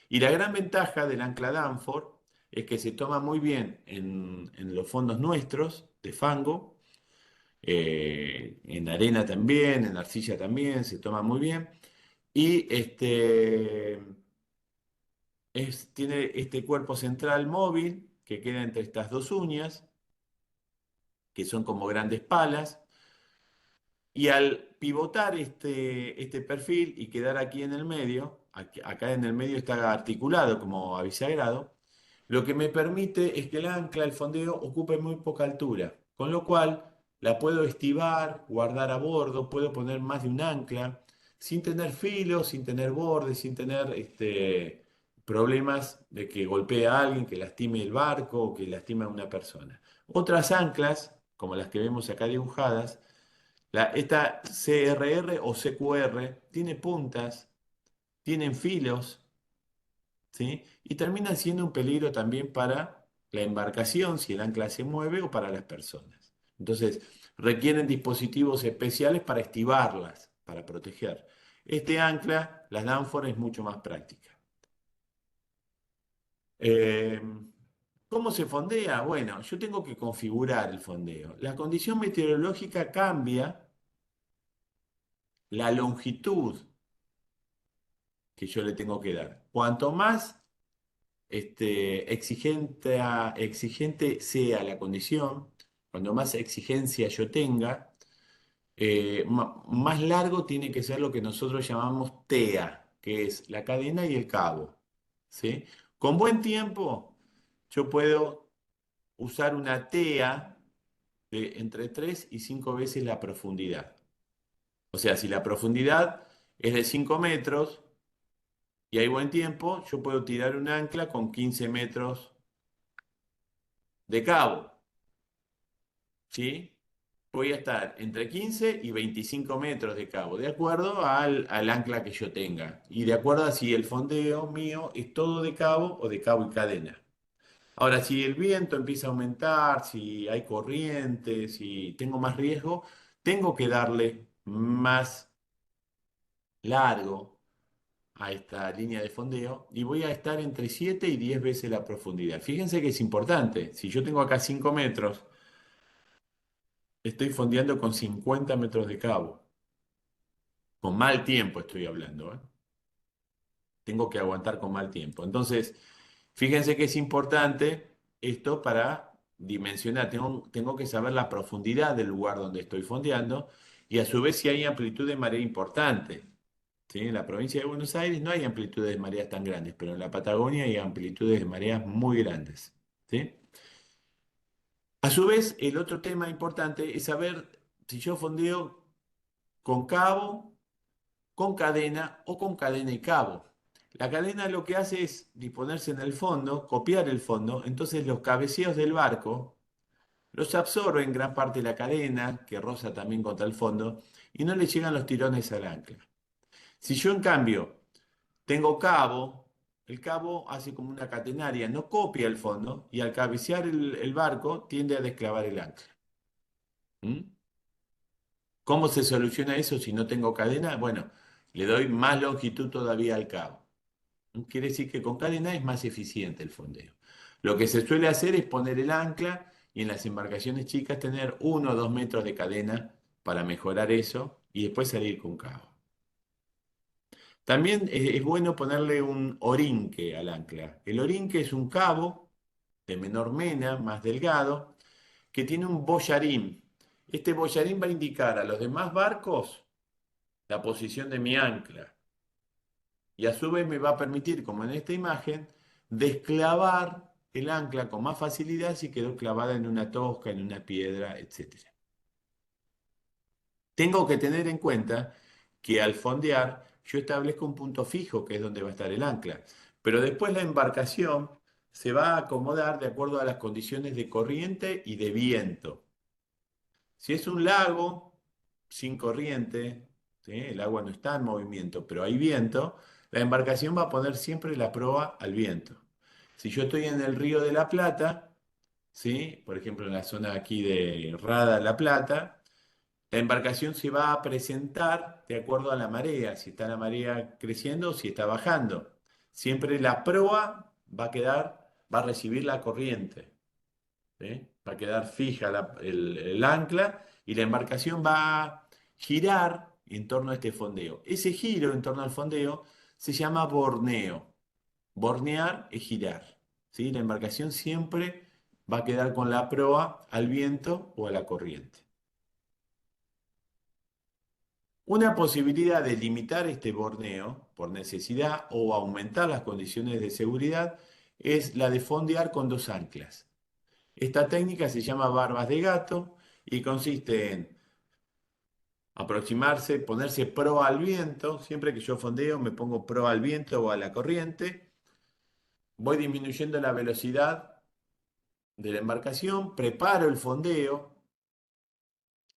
Y la gran ventaja del ancla Danforth es que se toma muy bien en los fondos nuestros de fango, en arena también, en arcilla también, se toma muy bien. Y tiene este cuerpo central móvil que queda entre estas dos uñas, que son como grandes palas, y al pivotar este perfil y quedar aquí en el medio, acá en el medio está articulado como avisagrado, lo que me permite es que el ancla, el fondeo, ocupe muy poca altura, con lo cual la puedo estivar, guardar a bordo, puedo poner más de un ancla, sin tener filo, sin tener bordes, sin tener problemas de que golpee a alguien, que lastime el barco o que lastime a una persona. Otras anclas, como las que vemos acá dibujadas, esta CRR o CQR tiene puntas, tienen filos, ¿sí? Y termina siendo un peligro también para la embarcación si el ancla se mueve o para las personas. Entonces, requieren dispositivos especiales para estivarlas, para proteger. Este ancla, la Danforth, es mucho más práctica. Eh, ¿Cómo se fondea? Bueno, yo tengo que configurar el fondeo. La condición meteorológica cambia la longitud que yo le tengo que dar. Cuanto más exigente sea la condición, cuando más exigencia yo tenga, más largo tiene que ser lo que nosotros llamamos TEA, que es la cadena y el cabo. ¿Sí? Con buen tiempo, yo puedo usar una TEA de entre 3 y 5 veces la profundidad. O sea, si la profundidad es de 5 metros, y hay buen tiempo, yo puedo tirar un ancla con 15 metros de cabo, ¿sí? Voy a estar entre 15 y 25 metros de cabo, de acuerdo al ancla que yo tenga y de acuerdo a si el fondeo mío es todo de cabo o de cabo y cadena. Ahora, si el viento empieza a aumentar, si hay corriente, si tengo más riesgo, tengo que darle más largo a esta línea de fondeo y voy a estar entre 7 y 10 veces la profundidad. Fíjense que es importante. Si yo tengo acá 5 metros, estoy fondeando con 50 metros de cabo. Con mal tiempo estoy hablando, ¿eh? Tengo que aguantar con mal tiempo. Entonces, fíjense que es importante esto para dimensionar. Tengo que saber la profundidad del lugar donde estoy fondeando y a su vez si hay amplitud de marea importante. ¿Sí? En la provincia de Buenos Aires no hay amplitudes de mareas tan grandes, pero en la Patagonia hay amplitudes de mareas muy grandes. ¿Sí? A su vez, el otro tema importante es saber si yo fondeo con cabo, con cadena o con cadena y cabo. La cadena lo que hace es disponerse en el fondo, copiar el fondo, entonces los cabeceos del barco los absorben gran parte de la cadena, que roza también contra el fondo, y no le llegan los tirones al ancla. Si yo en cambio tengo cabo, el cabo hace como una catenaria, no copia el fondo, y al cabecear el barco tiende a desclavar el ancla. ¿Mm? ¿Cómo se soluciona eso si no tengo cadena? Bueno, le doy más longitud todavía al cabo. Quiere decir que con cadena es más eficiente el fondeo. Lo que se suele hacer es poner el ancla y en las embarcaciones chicas tener 1 o 2 metros de cadena para mejorar eso y después salir con cabo. También es bueno ponerle un orinque al ancla. El orinque es un cabo de menor mena, más delgado, que tiene un boyarín. Este boyarín va a indicar a los demás barcos la posición de mi ancla. Y a su vez me va a permitir, como en esta imagen, desclavar el ancla con más facilidad si quedó clavada en una tosca, en una piedra, etcétera. Tengo que tener en cuenta que al fondear yo establezco un punto fijo que es donde va a estar el ancla, pero después la embarcación se va a acomodar de acuerdo a las condiciones de corriente y de viento. Si es un lago sin corriente, ¿sí? El agua no está en movimiento, pero hay viento, la embarcación va a poner siempre la proa al viento. Si yo estoy en el río de la Plata, ¿sí? Por ejemplo en la zona aquí de Rada La Plata, la embarcación se va a presentar de acuerdo a la marea, si está la marea creciendo o si está bajando. Siempre la proa va a recibir la corriente. ¿Sí? Va a quedar fija el ancla y la embarcación va a girar en torno a este fondeo. Ese giro en torno al fondeo se llama borneo. Bornear es girar. ¿Sí? La embarcación siempre va a quedar con la proa al viento o a la corriente. Una posibilidad de limitar este borneo por necesidad o aumentar las condiciones de seguridad es la de fondear con dos anclas. Esta técnica se llama barbas de gato y consiste en aproximarse, ponerse pro al viento. Siempre que yo fondeo me pongo pro al viento o a la corriente. Voy disminuyendo la velocidad de la embarcación, preparo el fondeo,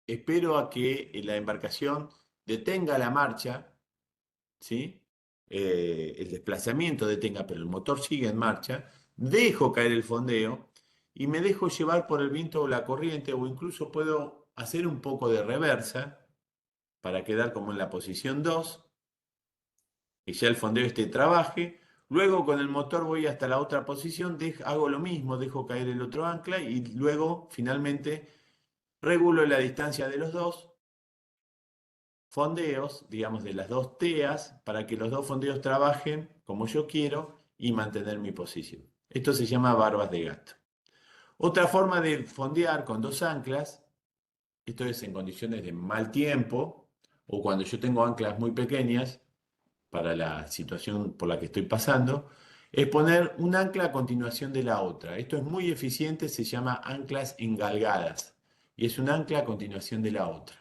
espero a que la embarcación detenga la marcha, ¿sí? El desplazamiento detenga, pero el motor sigue en marcha. Dejo caer el fondeo y me dejo llevar por el viento o la corriente o incluso puedo hacer un poco de reversa para quedar como en la posición 2 y ya el fondeo este trabaje. Luego con el motor voy hasta la otra posición, hago lo mismo, dejo caer el otro ancla y luego finalmente regulo la distancia de los dos fondeos, digamos de las dos teas, para que los dos fondeos trabajen como yo quiero y mantener mi posición. Esto se llama barbas de gato. Otra forma de fondear con dos anclas, esto es en condiciones de mal tiempo o cuando yo tengo anclas muy pequeñas para la situación por la que estoy pasando, es poner un ancla a continuación de la otra. Esto es muy eficiente, se llama anclas engalgadas y es un ancla a continuación de la otra.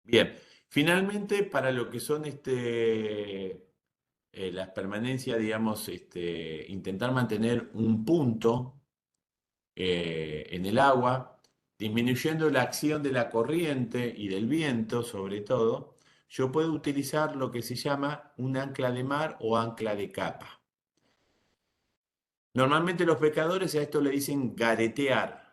Bien, Finalmente, para lo que son las permanencias, digamos, intentar mantener un punto en el agua, disminuyendo la acción de la corriente y del viento, sobre todo, yo puedo utilizar lo que se llama un ancla de mar o ancla de capa. Normalmente los pescadores a esto le dicen garetear.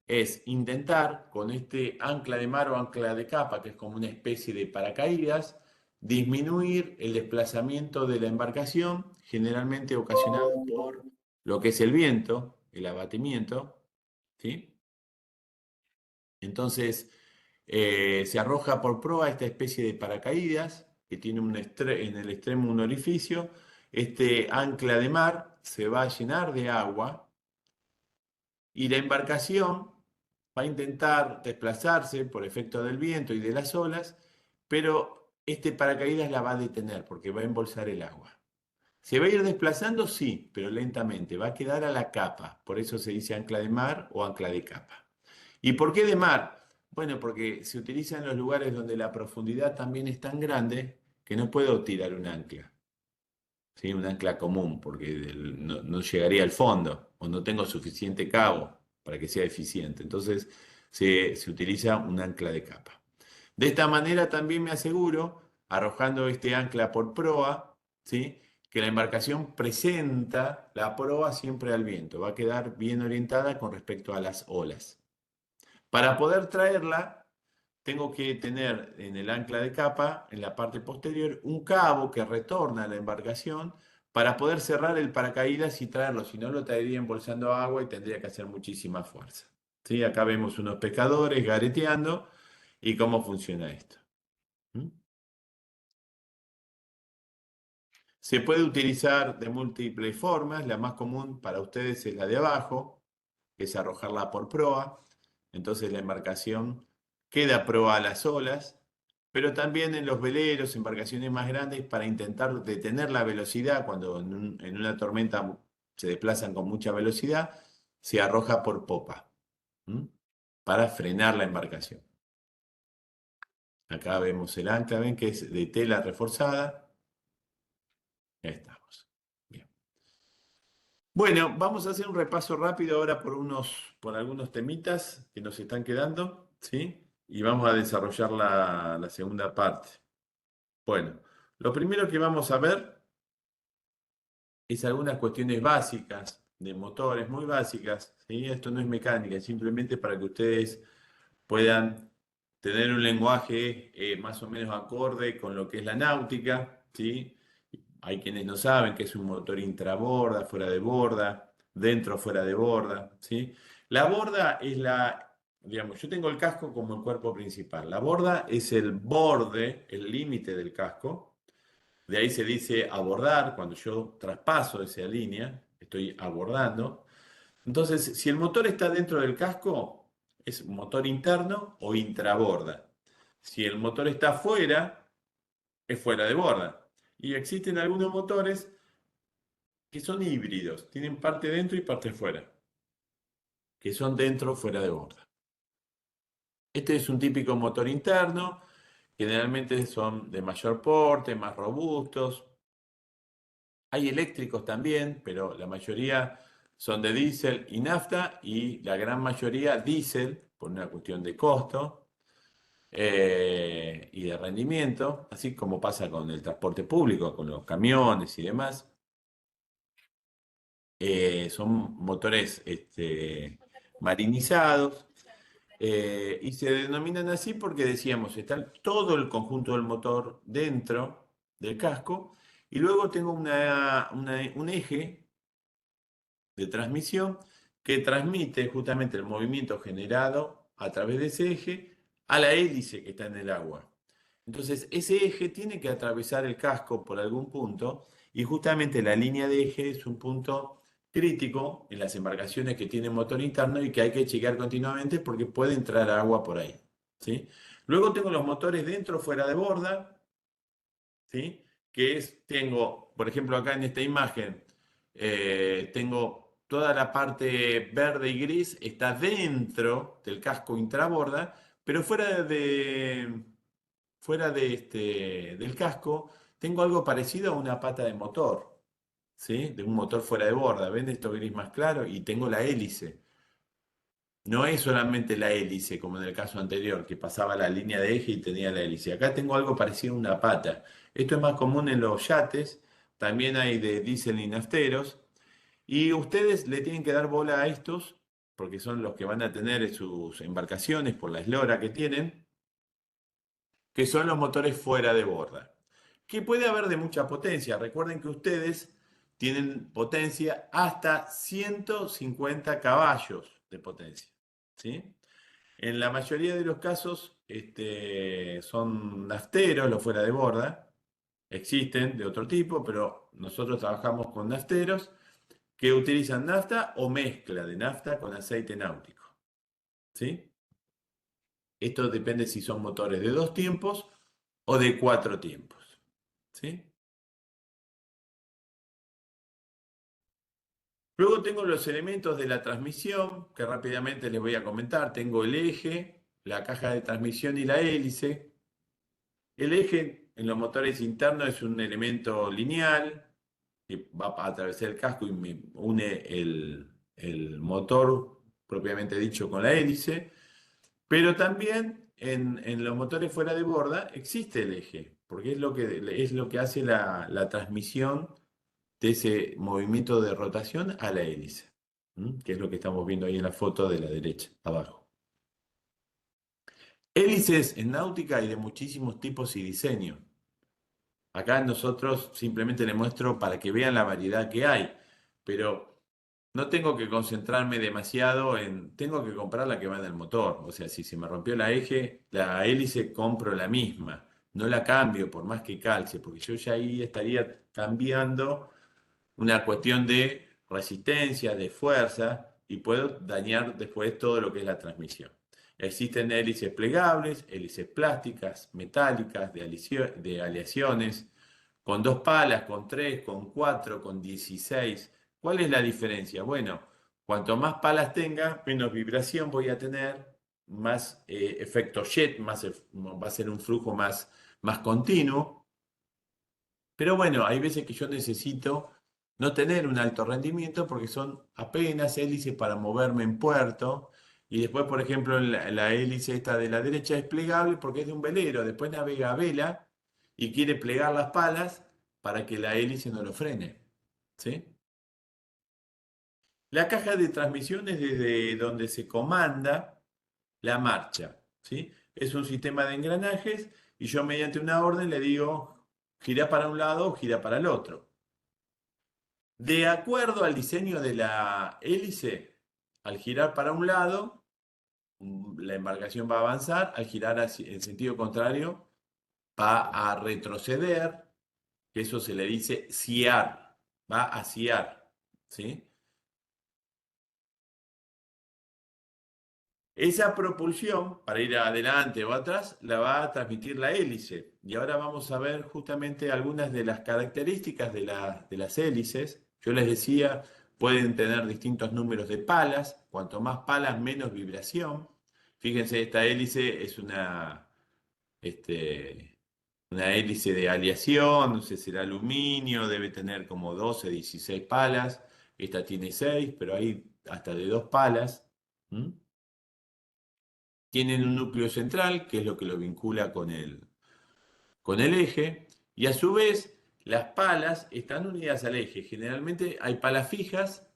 Es intentar con este ancla de mar o ancla de capa, que es como una especie de paracaídas, disminuir el desplazamiento de la embarcación, generalmente ocasionado por lo que es el viento, el abatimiento, ¿sí? Entonces, se arroja por proa esta especie de paracaídas que tiene en el extremo un orificio. Este ancla de mar se va a llenar de agua y la embarcación va a intentar desplazarse por efecto del viento y de las olas, pero este paracaídas la va a detener porque va a embolsar el agua. ¿Se va a ir desplazando? Sí, pero lentamente. Va a quedar a la capa. Por eso se dice ancla de mar o ancla de capa. ¿Y por qué de mar? Bueno, porque se utiliza en los lugares donde la profundidad también es tan grande que no puedo tirar un ancla, ¿sí? Un ancla común, porque no llegaría al fondo o no tengo suficiente cabo para que sea eficiente. Entonces se utiliza un ancla de capa. De esta manera también me aseguro, arrojando este ancla por proa, ¿sí? Que la embarcación presenta la proa siempre al viento, va a quedar bien orientada con respecto a las olas. Para poder traerla, tengo que tener en el ancla de capa, en la parte posterior, un cabo que retorna a la embarcación para poder cerrar el paracaídas y traerlo, si no lo traería embolsando agua y tendría que hacer muchísima fuerza. ¿Sí? Acá vemos unos pescadores gareteando y cómo funciona esto. ¿Mm? Se puede utilizar de múltiples formas, la más común para ustedes es la de abajo, que es arrojarla por proa, entonces la embarcación queda a proa a las olas, pero también en los veleros, embarcaciones más grandes, para intentar detener la velocidad, cuando en una tormenta se desplazan con mucha velocidad, se arroja por popa, ¿m? Para frenar la embarcación. Acá vemos el ancla, ven que es de tela reforzada. Ahí estamos. Bien. Bueno, vamos a hacer un repaso rápido ahora por algunos temitas que nos están quedando, ¿sí? Y vamos a desarrollar la segunda parte. Bueno, lo primero que vamos a ver es algunas cuestiones básicas de motores, muy básicas, ¿sí? Esto no es mecánica, es simplemente para que ustedes puedan tener un lenguaje más o menos acorde con lo que es la náutica, ¿sí? Hay quienes no saben que es un motor intraborda, fuera de borda, dentro, fuera de borda, ¿sí? La borda es digamos, yo tengo el casco como el cuerpo principal. La borda es el borde, el límite del casco. De ahí se dice abordar, cuando yo traspaso esa línea, estoy abordando. Entonces, si el motor está dentro del casco, es motor interno o intraborda. Si el motor está fuera, es fuera de borda. Y existen algunos motores que son híbridos, tienen parte dentro y parte fuera, que son dentro o fuera de borda. Este es un típico motor interno, generalmente son de mayor porte, más robustos. Hay eléctricos también, pero la mayoría son de diésel y nafta y la gran mayoría diésel por una cuestión de costo y de rendimiento, así como pasa con el transporte público, con los camiones y demás. Son motores marinizados y se denominan así porque decíamos, está todo el conjunto del motor dentro del casco y luego tengo un eje de transmisión que transmite justamente el movimiento generado a través de ese eje a la hélice que está en el agua. Entonces, ese eje tiene que atravesar el casco por algún punto y justamente la línea de eje es un punto crítico en las embarcaciones que tienen motor interno y que hay que chequear continuamente porque puede entrar agua por ahí, ¿sí? Luego tengo los motores dentro, fuera de borda, ¿sí? Tengo, por ejemplo, acá en esta imagen, tengo toda la parte verde y gris, está dentro del casco intraborda, pero fuera fuera del casco, tengo algo parecido a una pata de motor, ¿sí? De un motor fuera de borda. ¿Ven esto gris más claro? Y tengo la hélice. No es solamente la hélice, como en el caso anterior, que pasaba la línea de eje y tenía la hélice. Acá tengo algo parecido a una pata. Esto es más común en los yates, también hay de diésel y nafteros. Y ustedes le tienen que dar bola a estos, porque son los que van a tener en sus embarcaciones por la eslora que tienen, que son los motores fuera de borda, que puede haber de mucha potencia. Recuerden que ustedes tienen potencia hasta 150 caballos de potencia, ¿sí? En la mayoría de los casos son nafteros los fuera de borda, existen de otro tipo, pero nosotros trabajamos con nafteros que utilizan nafta o mezcla de nafta con aceite náutico, ¿sí? Esto depende si son motores de 2 tiempos o de 4 tiempos, ¿sí? Luego tengo los elementos de la transmisión, que rápidamente les voy a comentar. Tengo el eje, la caja de transmisión y la hélice. El eje en los motores internos es un elemento lineal que va a atravesar el casco y me une el motor propiamente dicho con la hélice. Pero también en los motores fuera de borda existe el eje, porque es lo que hace la transmisión de ese movimiento de rotación a la hélice, ¿m? Que es lo que estamos viendo ahí en la foto de la derecha, abajo. Hélices en náutica hay de muchísimos tipos y diseños. Acá nosotros simplemente les muestro para que vean la variedad que hay, pero no tengo que concentrarme demasiado tengo que comprar la que va en el motor. O sea, si se me rompió la hélice, compro la misma. No la cambio por más que calce, porque yo ya ahí estaría cambiando una cuestión de resistencia, de fuerza, y puedo dañar después todo lo que es la transmisión. Existen hélices plegables, hélices plásticas, metálicas, de aleaciones, con 2 palas, con 3, con 4, con 16. ¿Cuál es la diferencia? Bueno, cuanto más palas tenga, menos vibración voy a tener, más efecto jet, va a ser un flujo más continuo. Pero bueno, hay veces que yo necesito no tener un alto rendimiento porque son apenas hélices para moverme en puerto. Y después, por ejemplo, la hélice esta de la derecha es plegable porque es de un velero. Después navega a vela y quiere plegar las palas para que la hélice no lo frene. ¿Sí? La caja de transmisión es desde donde se comanda la marcha. ¿Sí? Es un sistema de engranajes y yo mediante una orden le digo, gira para un lado o gira para el otro. De acuerdo al diseño de la hélice, al girar para un lado, la embarcación va a avanzar, al girar en sentido contrario, va a retroceder, que eso se le dice siar, va a siar, ¿sí? Esa propulsión, para ir adelante o atrás, la va a transmitir la hélice. Y ahora vamos a ver justamente algunas de las características de las hélices. Yo les decía, pueden tener distintos números de palas. Cuanto más palas, menos vibración. Fíjense, esta hélice es una hélice de aleación, no sé, será aluminio, debe tener como 12, 16 palas. Esta tiene 6, pero hay hasta de 2 palas. ¿Mm? Tienen un núcleo central, que es lo que lo vincula con el eje, y a su vez las palas están unidas al eje. Generalmente hay palas fijas,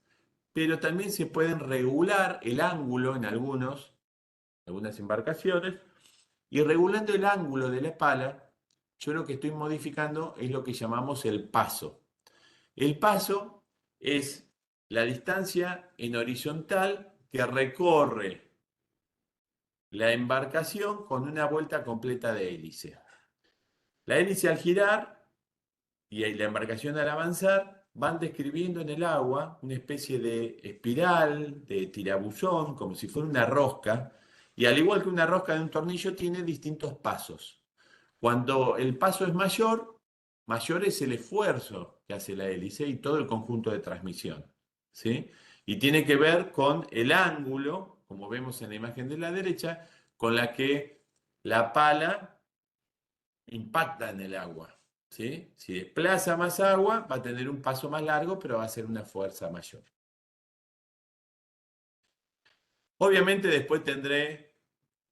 pero también se pueden regular el ángulo en algunas embarcaciones, y regulando el ángulo de la pala, yo lo que estoy modificando es lo que llamamos el paso. El paso es la distancia en horizontal que recorre la embarcación con una vuelta completa de hélice. La hélice al girar y la embarcación al avanzar van describiendo en el agua una especie de espiral, de tirabuzón, como si fuera una rosca, y al igual que una rosca de un tornillo tiene distintos pasos. Cuando el paso es mayor, mayor es el esfuerzo que hace la hélice y todo el conjunto de transmisión, ¿sí? Y tiene que ver con el ángulo, como vemos en la imagen de la derecha, con la que la pala impacta en el agua, ¿sí? Si desplaza más agua, va a tener un paso más largo, pero va a ser una fuerza mayor. Obviamente después tendré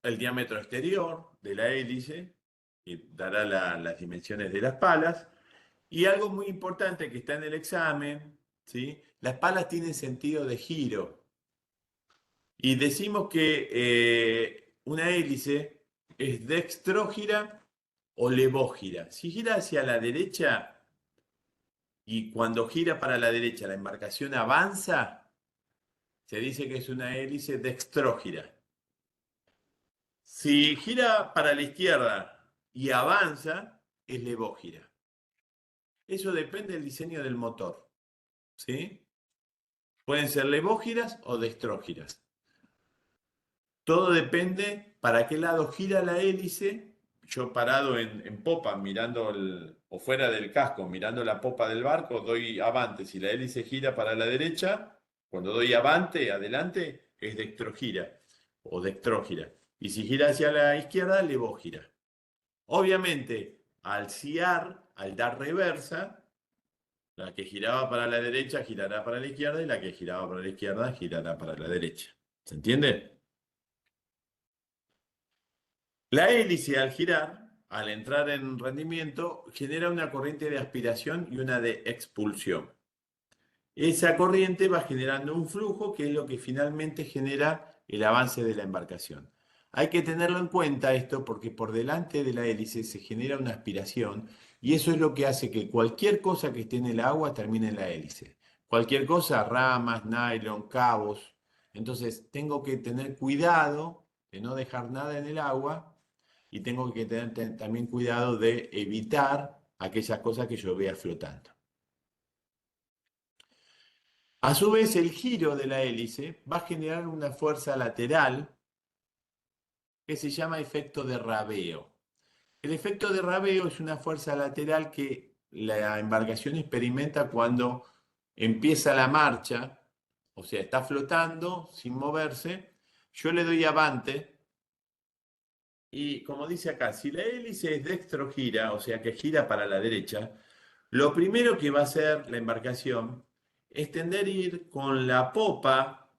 el diámetro exterior de la hélice, que dará las dimensiones de las palas. Y algo muy importante que está en el examen, ¿sí? Las palas tienen sentido de giro. Y decimos que una hélice es dextrógira o levógira. Si gira hacia la derecha y cuando gira para la derecha la embarcación avanza, se dice que es una hélice dextrógira. Si gira para la izquierda y avanza, es levógira. Eso depende del diseño del motor, ¿sí? Pueden ser levógiras o dextrógiras. Todo depende para qué lado gira la hélice. Yo parado en popa, mirando o fuera del casco, mirando la popa del barco, doy avante. Si la hélice gira para la derecha, cuando doy avante, adelante, es dextrogira o dextrógira. Y si gira hacia la izquierda, levógira. Obviamente, al ciar, al dar reversa, la que giraba para la derecha girará para la izquierda y la que giraba para la izquierda girará para la derecha. ¿Se entiende? La hélice al girar, al entrar en rendimiento, genera una corriente de aspiración y una de expulsión. Esa corriente va generando un flujo que es lo que finalmente genera el avance de la embarcación. Hay que tenerlo en cuenta esto porque por delante de la hélice se genera una aspiración y eso es lo que hace que cualquier cosa que esté en el agua termine en la hélice. Cualquier cosa, ramas, nylon, cabos. Entonces tengo que tener cuidado de no dejar nada en el agua y tengo que tener también cuidado de evitar aquellas cosas que yo vea flotando. A su vez, el giro de la hélice va a generar una fuerza lateral que se llama efecto de rabeo. El efecto de rabeo es una fuerza lateral que la embarcación experimenta cuando empieza la marcha, o sea, está flotando sin moverse. Yo le doy avante y como dice acá, si la hélice es dextro gira, o sea que gira para la derecha, lo primero que va a hacer la embarcación es tender a ir con la popa,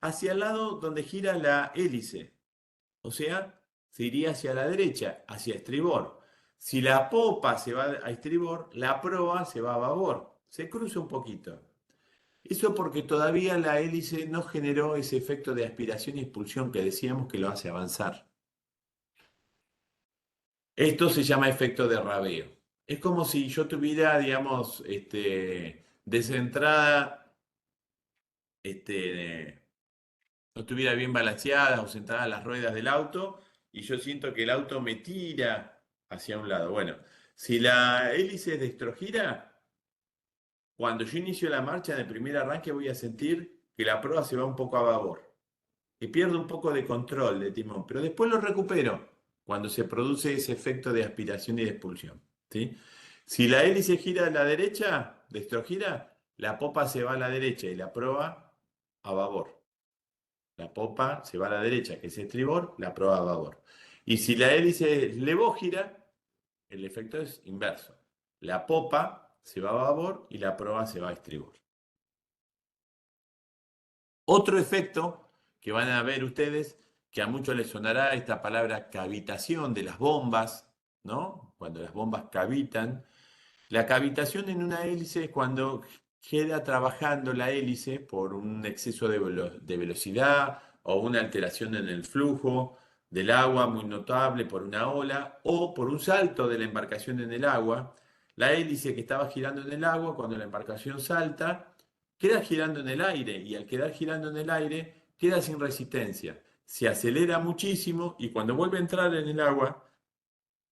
hacia el lado donde gira la hélice. O sea, se iría hacia la derecha, hacia estribor. Si la popa se va a estribor, la proa se va a babor. Se cruza un poquito. Eso porque todavía la hélice no generó ese efecto de aspiración y expulsión que decíamos que lo hace avanzar. Esto se llama efecto de rabeo. Es como si yo tuviera, digamos, descentrada, este, no estuviera bien balanceada o sentada las ruedas del auto y yo siento que el auto me tira hacia un lado. Bueno, si la hélice es dextrogira, cuando yo inicio la marcha en el primer arranque voy a sentir que la proa se va un poco a babor, que pierdo un poco de control de timón, pero después lo recupero cuando se produce ese efecto de aspiración y de expulsión, ¿sí? Si la hélice gira a la derecha, dextrogira, la popa se va a la derecha y la proa a babor. La popa se va a la derecha, que es estribor, la proa a babor. Y si la hélice es levógira, el efecto es inverso. La popa se va a babor y la proa se va a estribor. Otro efecto que van a ver ustedes, que a muchos les sonará esta palabra cavitación de las bombas, ¿no? Cuando las bombas cavitan. La cavitación en una hélice es cuando queda trabajando la hélice por un exceso de velocidad o una alteración en el flujo del agua muy notable por una ola o por un salto de la embarcación en el agua. La hélice que estaba girando en el agua, cuando la embarcación salta, queda girando en el aire y al quedar girando en el aire queda sin resistencia. Se acelera muchísimo y cuando vuelve a entrar en el agua,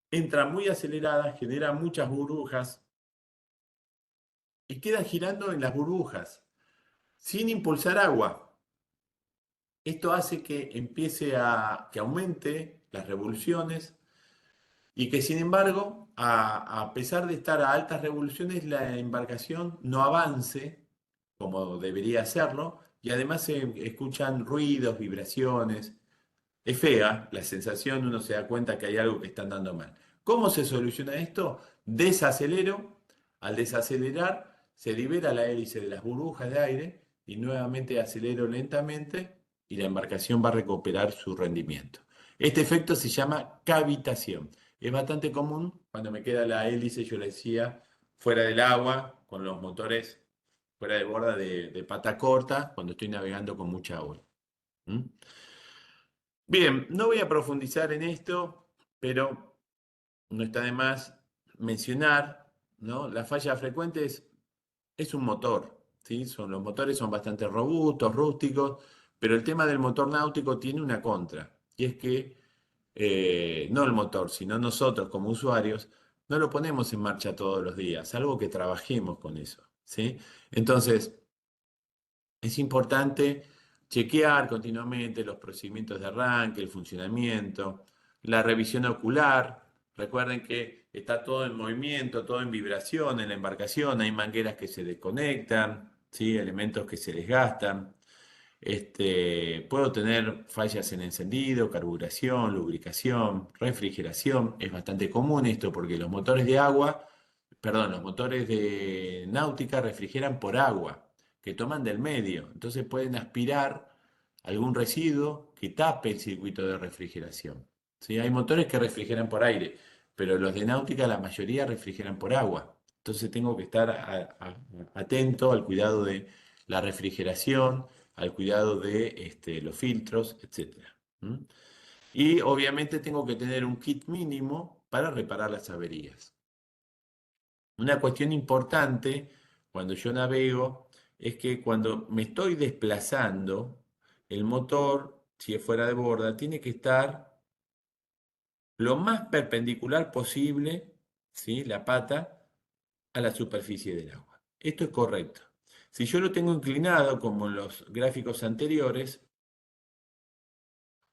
entra muy acelerada, genera muchas burbujas y queda girando en las burbujas, sin impulsar agua. Esto hace que que aumente las revoluciones y que sin embargo, a pesar de estar a altas revoluciones, la embarcación no avance como debería hacerlo y además se escuchan ruidos, vibraciones. Es fea la sensación, uno se da cuenta que hay algo que está andando mal. ¿Cómo se soluciona esto? Desacelero. Al desacelerar, se libera la hélice de las burbujas de aire y nuevamente acelero lentamente y la embarcación va a recuperar su rendimiento. Este efecto se llama cavitación. Es bastante común cuando me queda la hélice, yo le decía, fuera del agua, con los motores fuera de borda de pata corta, cuando estoy navegando con mucha agua. ¿Mm? Bien, no voy a profundizar en esto, pero no está de más mencionar, ¿no? La falla frecuente es un motor, ¿sí? Los motores son bastante robustos, rústicos, pero el tema del motor náutico tiene una contra, y es que no el motor, sino nosotros como usuarios, no lo ponemos en marcha todos los días, salvo que trabajemos con eso, ¿sí? Entonces, es importante chequear continuamente los procedimientos de arranque, el funcionamiento, la revisión ocular. Recuerden que está todo en movimiento, todo en vibración en la embarcación, hay mangueras que se desconectan, ¿sí? Elementos que se desgastan. Puedo tener fallas en encendido, carburación, lubricación, refrigeración. Es bastante común esto porque los motores de agua, perdón, los motores de náutica refrigeran por agua, que toman del medio. Entonces pueden aspirar algún residuo que tape el circuito de refrigeración. ¿Sí? Hay motores que refrigeran por aire, pero los de náutica la mayoría refrigeran por agua. Entonces tengo que estar atento al cuidado de la refrigeración, al cuidado de los filtros, etcétera. ¿Mm? Y obviamente tengo que tener un kit mínimo para reparar las averías. Una cuestión importante cuando yo navego es que cuando me estoy desplazando, el motor, si es fuera de borda, tiene que estar lo más perpendicular posible, ¿sí? La pata, a la superficie del agua. Esto es correcto. Si yo lo tengo inclinado, como en los gráficos anteriores,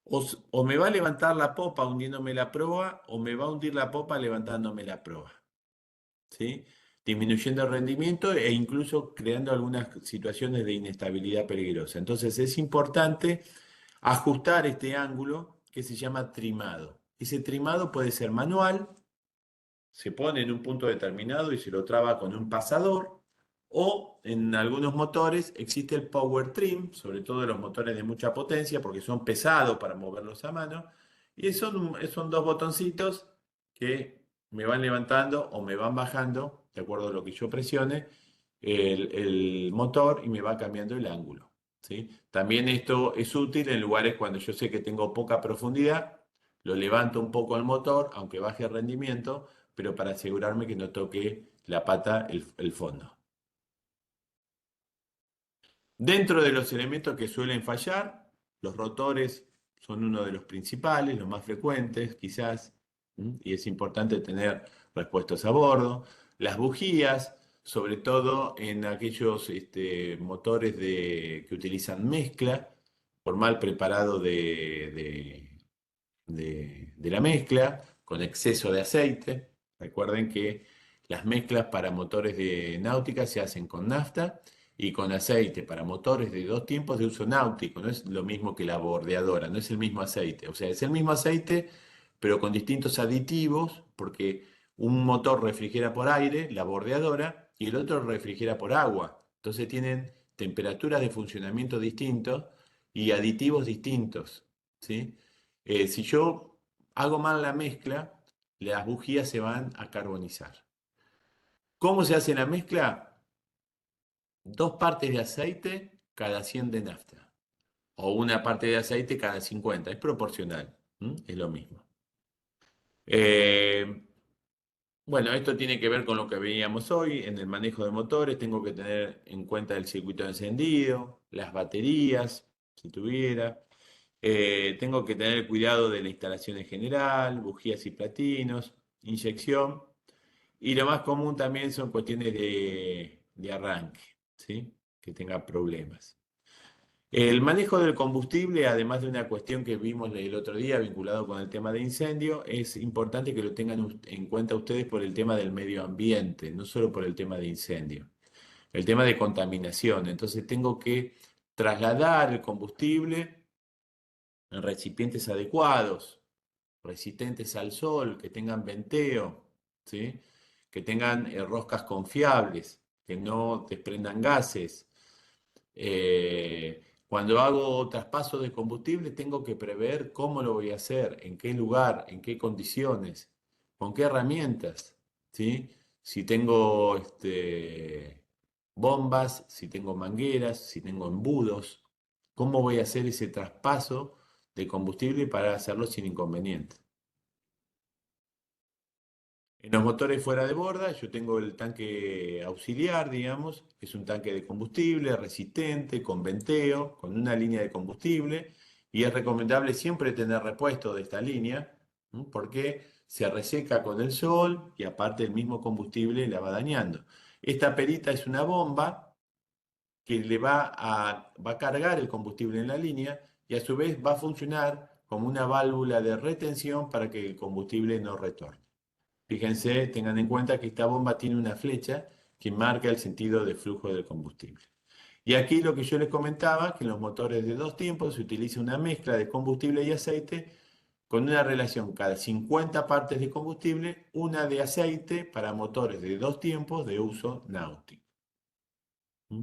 o me va a levantar la popa hundiéndome la proa, o me va a hundir la popa levantándome la proa, ¿sí? Disminuyendo el rendimiento e incluso creando algunas situaciones de inestabilidad peligrosa. Entonces es importante ajustar este ángulo que se llama trimado. Ese trimado puede ser manual, se pone en un punto determinado y se lo traba con un pasador, o en algunos motores existe el power trim, sobre todo en los motores de mucha potencia, porque son pesados para moverlos a mano, y son dos botoncitos que me van levantando o me van bajando, de acuerdo a lo que yo presione, el motor y me va cambiando el ángulo. ¿Sí? También esto es útil en lugares cuando yo sé que tengo poca profundidad, lo levanto un poco el motor, aunque baje el rendimiento, pero para asegurarme que no toque la pata el fondo. Dentro de los elementos que suelen fallar, los rotores son uno de los principales, los más frecuentes quizás, y es importante tener repuestos a bordo. Las bujías, sobre todo en aquellos motores que utilizan mezcla, por mal preparado de la mezcla, con exceso de aceite. Recuerden que las mezclas para motores de náutica se hacen con nafta y con aceite para motores de dos tiempos de uso náutico. No es lo mismo que la bordeadora, no es el mismo aceite. O sea, es el mismo aceite, pero con distintos aditivos, porque un motor refrigera por aire, la bordeadora, y el otro refrigera por agua. Entonces tienen temperaturas de funcionamiento distintos y aditivos distintos, ¿sí? Si yo hago mal la mezcla, las bujías se van a carbonizar. ¿Cómo se hace la mezcla? Dos partes de aceite cada 100 de nafta. O una parte de aceite cada 50. Es proporcional. Es lo mismo. Eh, bueno, esto tiene que ver con lo que veíamos hoy. En el manejo de motores tengo que tener en cuenta el circuito de encendido, las baterías, si tuviera. Tengo que tener cuidado de la instalación en general, bujías y platinos, inyección. Y lo más común también son cuestiones de arranque, ¿sí? Que tenga problemas. El manejo del combustible, además de una cuestión que vimos el otro día vinculado con el tema de incendio, es importante que lo tengan en cuenta ustedes por el tema del medio ambiente, no solo por el tema de incendio, el tema de contaminación. Entonces tengo que trasladar el combustible en recipientes adecuados, resistentes al sol, que tengan venteo, ¿sí? Que tengan roscas confiables, que no desprendan gases. Cuando hago traspaso de combustible, tengo que prever cómo lo voy a hacer, en qué lugar, en qué condiciones, con qué herramientas, ¿sí? Si tengo bombas, si tengo mangueras, si tengo embudos, cómo voy a hacer ese traspaso de combustible para hacerlo sin inconveniente. En los motores fuera de borda, yo tengo el tanque auxiliar, digamos, que es un tanque de combustible resistente, con venteo, con una línea de combustible, y es recomendable siempre tener repuesto de esta línea, ¿no? Porque se reseca con el sol y aparte el mismo combustible la va dañando. Esta perita es una bomba que va a cargar el combustible en la línea y a su vez va a funcionar como una válvula de retención para que el combustible no retorne. Fíjense, tengan en cuenta que esta bomba tiene una flecha que marca el sentido de flujo del combustible. Y aquí lo que yo les comentaba, que en los motores de dos tiempos se utiliza una mezcla de combustible y aceite con una relación cada 50 partes de combustible, una de aceite para motores de dos tiempos de uso náutico. ¿Mm?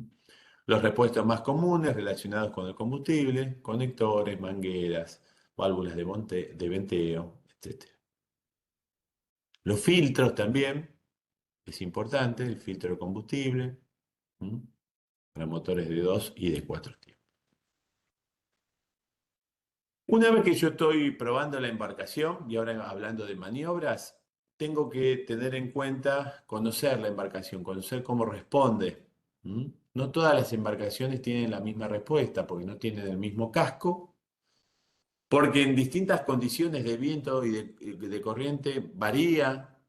Los repuestos más comunes relacionados con el combustible, conectores, mangueras, válvulas de venteo, etc. Los filtros también. Es importante el filtro de combustible, ¿m? Para motores de 2 y de 4 tiempos. Una vez que yo estoy probando la embarcación, y ahora hablando de maniobras, tengo que tener en cuenta conocer la embarcación, conocer cómo responde. ¿M? No todas las embarcaciones tienen la misma respuesta, porque no tienen el mismo casco, porque en distintas condiciones de viento y de corriente varía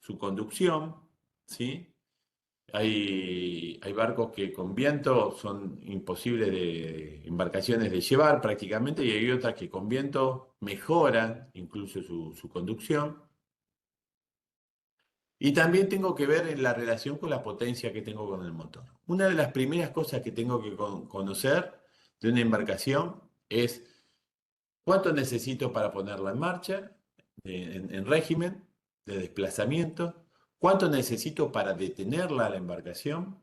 su conducción, ¿sí? Hay barcos que con viento son imposibles de embarcaciones de llevar prácticamente y hay otras que con viento mejoran incluso su conducción. Y también tengo que ver en la relación con la potencia que tengo con el motor. Una de las primeras cosas que tengo que conocer de una embarcación es cuánto necesito para ponerla en marcha, en régimen de desplazamiento, cuánto necesito para detenerla a la embarcación.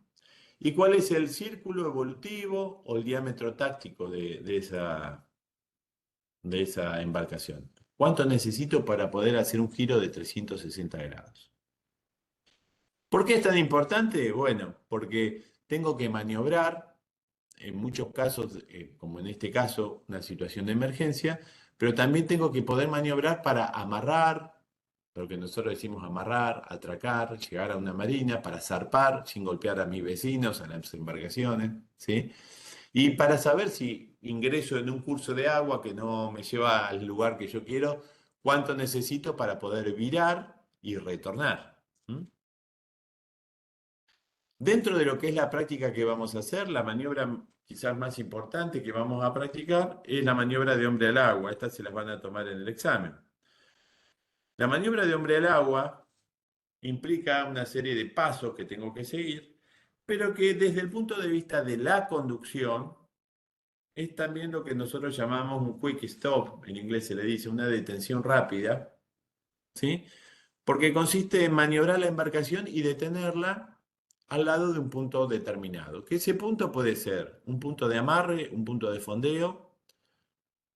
¿Y cuál es el círculo evolutivo o el diámetro táctico de esa embarcación? ¿Cuánto necesito para poder hacer un giro de 360 grados? ¿Por qué es tan importante? Bueno, porque tengo que maniobrar, en muchos casos, como en este caso, una situación de emergencia, pero también tengo que poder maniobrar para amarrar, lo que nosotros decimos amarrar, atracar, llegar a una marina, para zarpar sin golpear a mis vecinos, a las embarcaciones, ¿sí? Y para saber si ingreso en un curso de agua que no me lleva al lugar que yo quiero, cuánto necesito para poder virar y retornar. ¿M? Dentro de lo que es la práctica que vamos a hacer, la maniobra quizás más importante que vamos a practicar es la maniobra de hombre al agua. Estas se las van a tomar en el examen. La maniobra de hombre al agua implica una serie de pasos que tengo que seguir, pero que desde el punto de vista de la conducción es también lo que nosotros llamamos un quick stop, en inglés se le dice una detención rápida, ¿sí? Porque consiste en maniobrar la embarcación y detenerla al lado de un punto determinado. Que ese punto puede ser un punto de amarre, un punto de fondeo,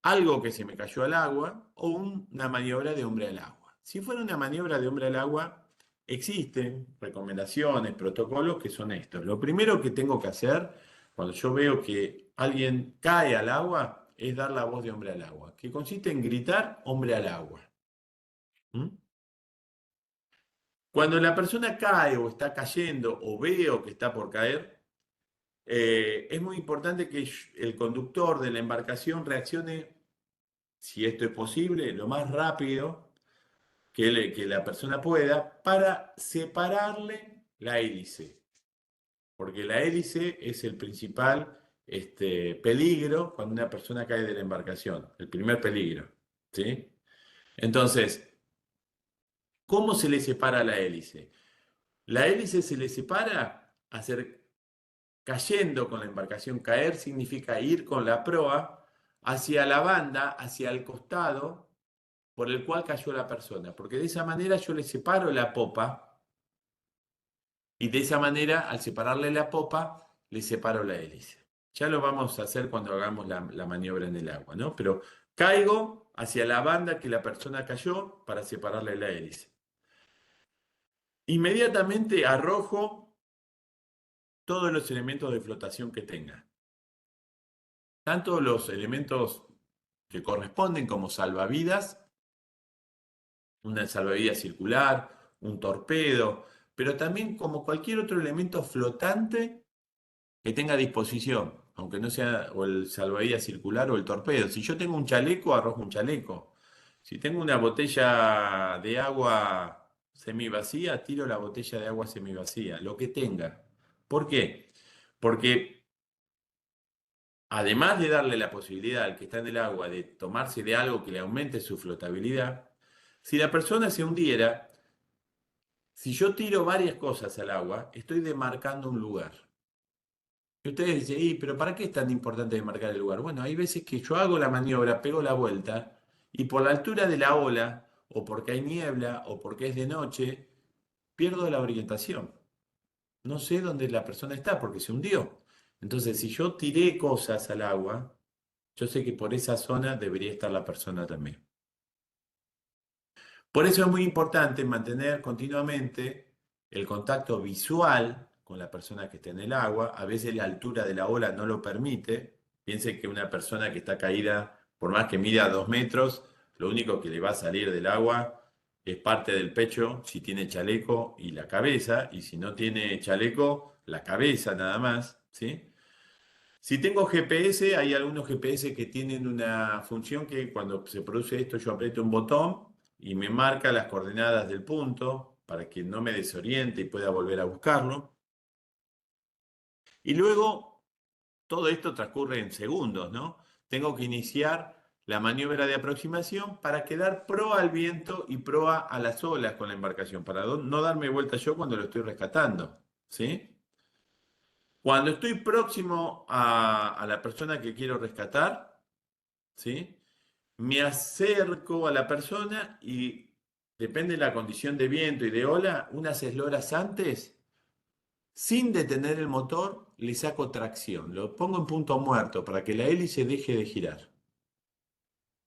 algo que se me cayó al agua o una maniobra de hombre al agua. Si fuera una maniobra de hombre al agua, existen recomendaciones, protocolos que son estos. Lo primero que tengo que hacer cuando yo veo que alguien cae al agua es dar la voz de hombre al agua, que consiste en gritar hombre al agua. ¿Mm? Cuando la persona cae o está cayendo o veo que está por caer, es muy importante que el conductor de la embarcación reaccione, si esto es posible, lo más rápido que la persona pueda para separarle la hélice, porque la hélice es el principal peligro cuando una persona cae de la embarcación, el primer peligro, ¿sí? Entonces, ¿cómo se le separa la hélice? La hélice se le separa hacer cayendo con la embarcación. Caer significa ir con la proa hacia la banda, hacia el costado por el cual cayó la persona, porque de esa manera yo le separo la popa y de esa manera, al separarle la popa, le separo la hélice. Ya lo vamos a hacer cuando hagamos la maniobra en el agua, ¿no? Pero caigo hacia la banda que la persona cayó para separarle la hélice. Inmediatamente arrojo todos los elementos de flotación que tenga, tanto los elementos que corresponden como salvavidas, una salvavidas circular, un torpedo, pero también como cualquier otro elemento flotante que tenga a disposición, aunque no sea o el salvavidas circular o el torpedo. Si yo tengo un chaleco, arrojo un chaleco. Si tengo una botella de agua semivacía, tiro la botella de agua semivacía, lo que tenga. ¿Por qué? Porque además de darle la posibilidad al que está en el agua de tomarse de algo que le aumente su flotabilidad, si la persona se hundiera, si yo tiro varias cosas al agua, estoy demarcando un lugar. Y ustedes dicen, pero ¿para qué es tan importante demarcar el lugar? Bueno, hay veces que yo hago la maniobra, pego la vuelta, y por la altura de la ola, o porque hay niebla, o porque es de noche, pierdo la orientación. No sé dónde la persona está porque se hundió. Entonces, si yo tiré cosas al agua, yo sé que por esa zona debería estar la persona también. Por eso es muy importante mantener continuamente el contacto visual con la persona que está en el agua. A veces la altura de la ola no lo permite. Piense que una persona que está caída, por más que mida 2 metros, lo único que le va a salir del agua es parte del pecho, si tiene chaleco, y la cabeza, y si no tiene chaleco, la cabeza nada más, ¿sí? Si tengo GPS, hay algunos GPS que tienen una función que cuando se produce esto yo aprieto un botón y me marca las coordenadas del punto para que no me desoriente y pueda volver a buscarlo. Y luego todo esto transcurre en segundos, ¿no? Tengo que iniciar la maniobra de aproximación para quedar proa al viento y proa a las olas con la embarcación, para no darme vuelta yo cuando lo estoy rescatando, ¿sí? Cuando estoy próximo a la persona que quiero rescatar, ¿sí? Me acerco a la persona y depende de la condición de viento y de ola, unas esloras antes, sin detener el motor, le saco tracción, lo pongo en punto muerto para que la hélice deje de girar.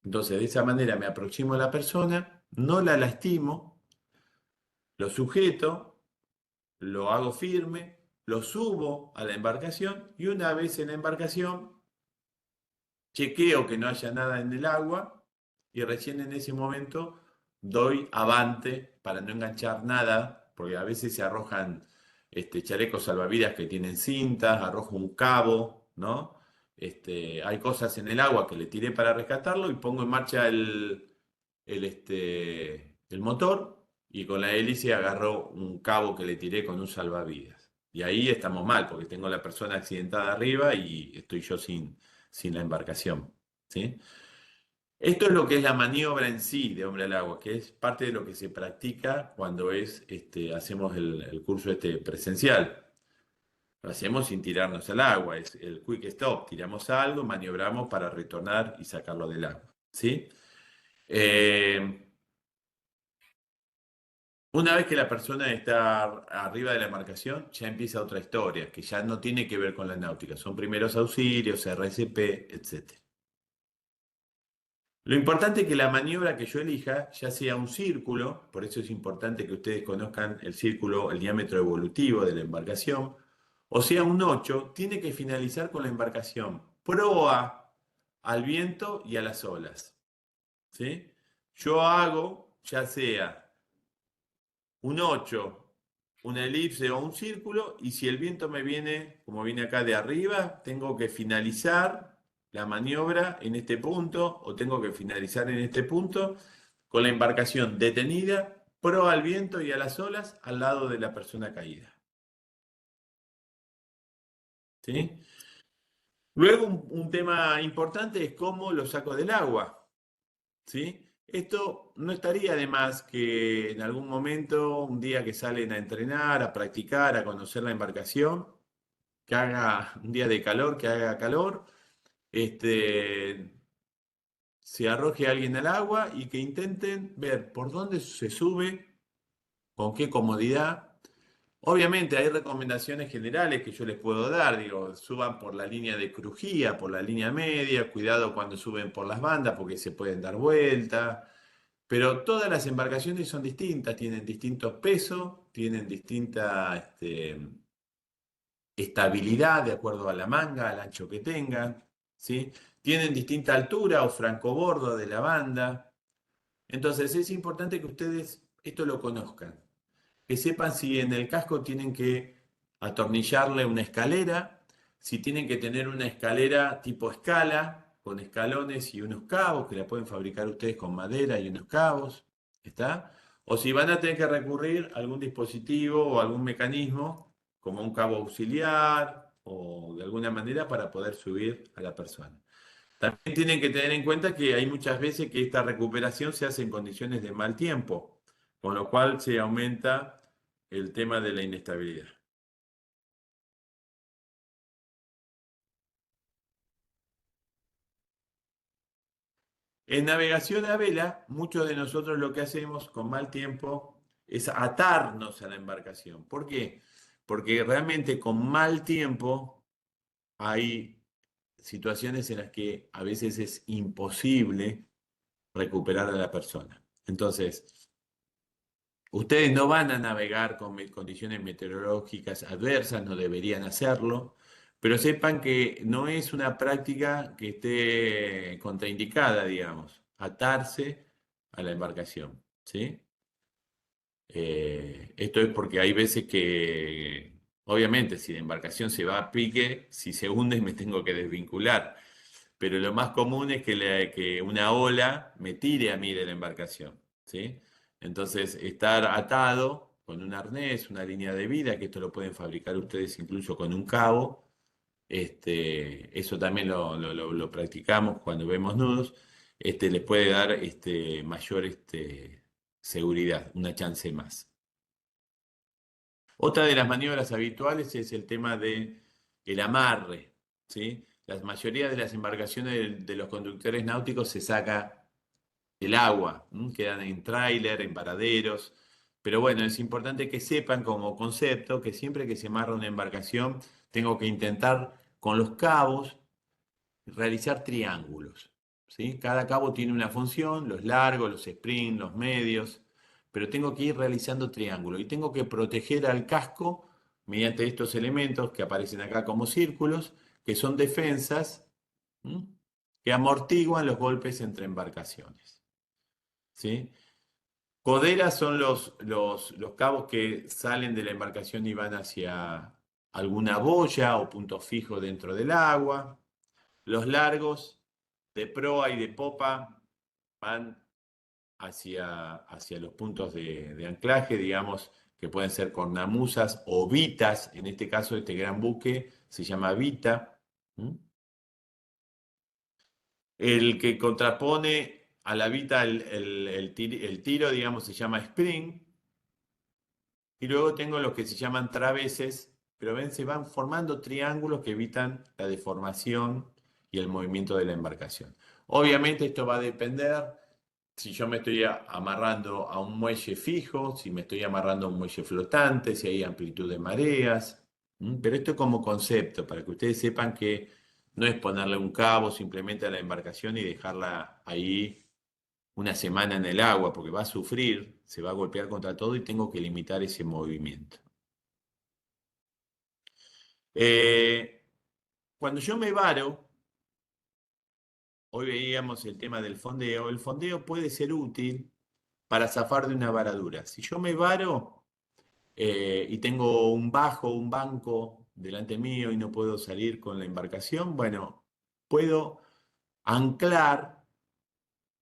Entonces, de esa manera me aproximo a la persona, no la lastimo, lo sujeto, lo hago firme, lo subo a la embarcación y una vez en la embarcación chequeo que no haya nada en el agua y recién en ese momento doy avante para no enganchar nada, porque a veces se arrojan chalecos salvavidas que tienen cintas, arrojo un cabo, ¿no? Hay cosas en el agua que le tiré para rescatarlo y pongo en marcha el motor y con la hélice agarro un cabo que le tiré con un salvavidas. Y ahí estamos mal, porque tengo la persona accidentada arriba y estoy yo sin la embarcación, ¿sí? Esto es lo que es la maniobra en sí de hombre al agua, que es parte de lo que se practica cuando hacemos el curso presencial. Lo hacemos sin tirarnos al agua, es el quick stop, tiramos algo, maniobramos para retornar y sacarlo del agua, ¿sí? Eh, una vez que la persona está arriba de la embarcación, ya empieza otra historia, que ya no tiene que ver con la náutica, son primeros auxilios, RCP, etc. Lo importante es que la maniobra que yo elija ya sea un círculo, por eso es importante que ustedes conozcan el círculo, el diámetro evolutivo de la embarcación, o sea un 8, tiene que finalizar con la embarcación proa al viento y a las olas, ¿sí? Yo hago ya sea un 8, una elipse o un círculo, y si el viento me viene, como viene acá de arriba, tengo que finalizar la maniobra en este punto, o tengo que finalizar en este punto, con la embarcación detenida, proa al viento y a las olas, al lado de la persona caída. ¿Sí? Luego un tema importante es cómo lo saco del agua. ¿Sí? Esto no estaría de más que en algún momento, un día que salen a entrenar, a practicar, a conocer la embarcación, que haga un día de calor, que haga calor, se arroje alguien al agua y que intenten ver por dónde se sube, con qué comodidad. Obviamente hay recomendaciones generales que yo les puedo dar, digo, suban por la línea de crujía, por la línea media, cuidado cuando suben por las bandas porque se pueden dar vuelta, pero todas las embarcaciones son distintas, tienen distintos pesos, tienen distinta estabilidad de acuerdo a la manga, al ancho que tengan, ¿sí? Tienen distinta altura o francobordo de la banda. Entonces es importante que ustedes esto lo conozcan, que sepan si en el casco tienen que atornillarle una escalera, si tienen que tener una escalera tipo escala, con escalones y unos cabos, que la pueden fabricar ustedes con madera y unos cabos, ¿está? O si van a tener que recurrir a algún dispositivo o algún mecanismo, como un cabo auxiliar o de alguna manera para poder subir a la persona. También tienen que tener en cuenta que hay muchas veces que esta recuperación se hace en condiciones de mal tiempo, con lo cual se aumenta el tema de la inestabilidad. En navegación a vela, muchos de nosotros lo que hacemos con mal tiempo es atarnos a la embarcación. ¿Por qué? Porque realmente con mal tiempo hay situaciones en las que a veces es imposible recuperar a la persona. Entonces, ustedes no van a navegar con condiciones meteorológicas adversas, no deberían hacerlo, pero sepan que no es una práctica que esté contraindicada, digamos, atarse a la embarcación, ¿sí? Esto es porque hay veces que, obviamente, si la embarcación se va a pique, si se hunde me tengo que desvincular, pero lo más común es que una ola me tire a mí de la embarcación, ¿sí? Entonces, estar atado con un arnés, una línea de vida, que esto lo pueden fabricar ustedes incluso con un cabo, eso también lo practicamos cuando vemos nudos, les puede dar mayor seguridad, una chance más. Otra de las maniobras habituales es el tema de el amarre, ¿sí? La mayoría de las embarcaciones de los conductores náuticos se saca el agua, ¿m? Quedan en tráiler, en paraderos, pero bueno, es importante que sepan como concepto que siempre que se amarra una embarcación, tengo que intentar con los cabos realizar triángulos, ¿sí? Cada cabo tiene una función, los largos, los sprint, los medios, pero tengo que ir realizando triángulos y tengo que proteger al casco mediante estos elementos que aparecen acá como círculos, que son defensas, ¿m? Que amortiguan los golpes entre embarcaciones, ¿sí? Coderas son los cabos que salen de la embarcación y van hacia alguna boya o punto fijo dentro del agua. Los largos de proa y de popa van hacia los puntos de anclaje, digamos, que pueden ser cornamusas o vitas. En este caso, este gran buque se llama vita. ¿Mm? El que contrapone a la vita el tiro, digamos, se llama spring. Y luego tengo los que se llaman traveses, pero ven, se van formando triángulos que evitan la deformación y el movimiento de la embarcación. Obviamente esto va a depender si yo me estoy amarrando a un muelle fijo, si me estoy amarrando a un muelle flotante, si hay amplitud de mareas. Pero esto como concepto, para que ustedes sepan que no es ponerle un cabo simplemente a la embarcación y dejarla ahí una semana en el agua, porque va a sufrir, se va a golpear contra todo y tengo que limitar ese movimiento. Eh, Cuando yo me varo, hoy veíamos el tema del fondeo, el fondeo puede ser útil para zafar de una varadura. Si yo me varo y tengo un bajo, un banco delante mío y no puedo salir con la embarcación, bueno, puedo anclar,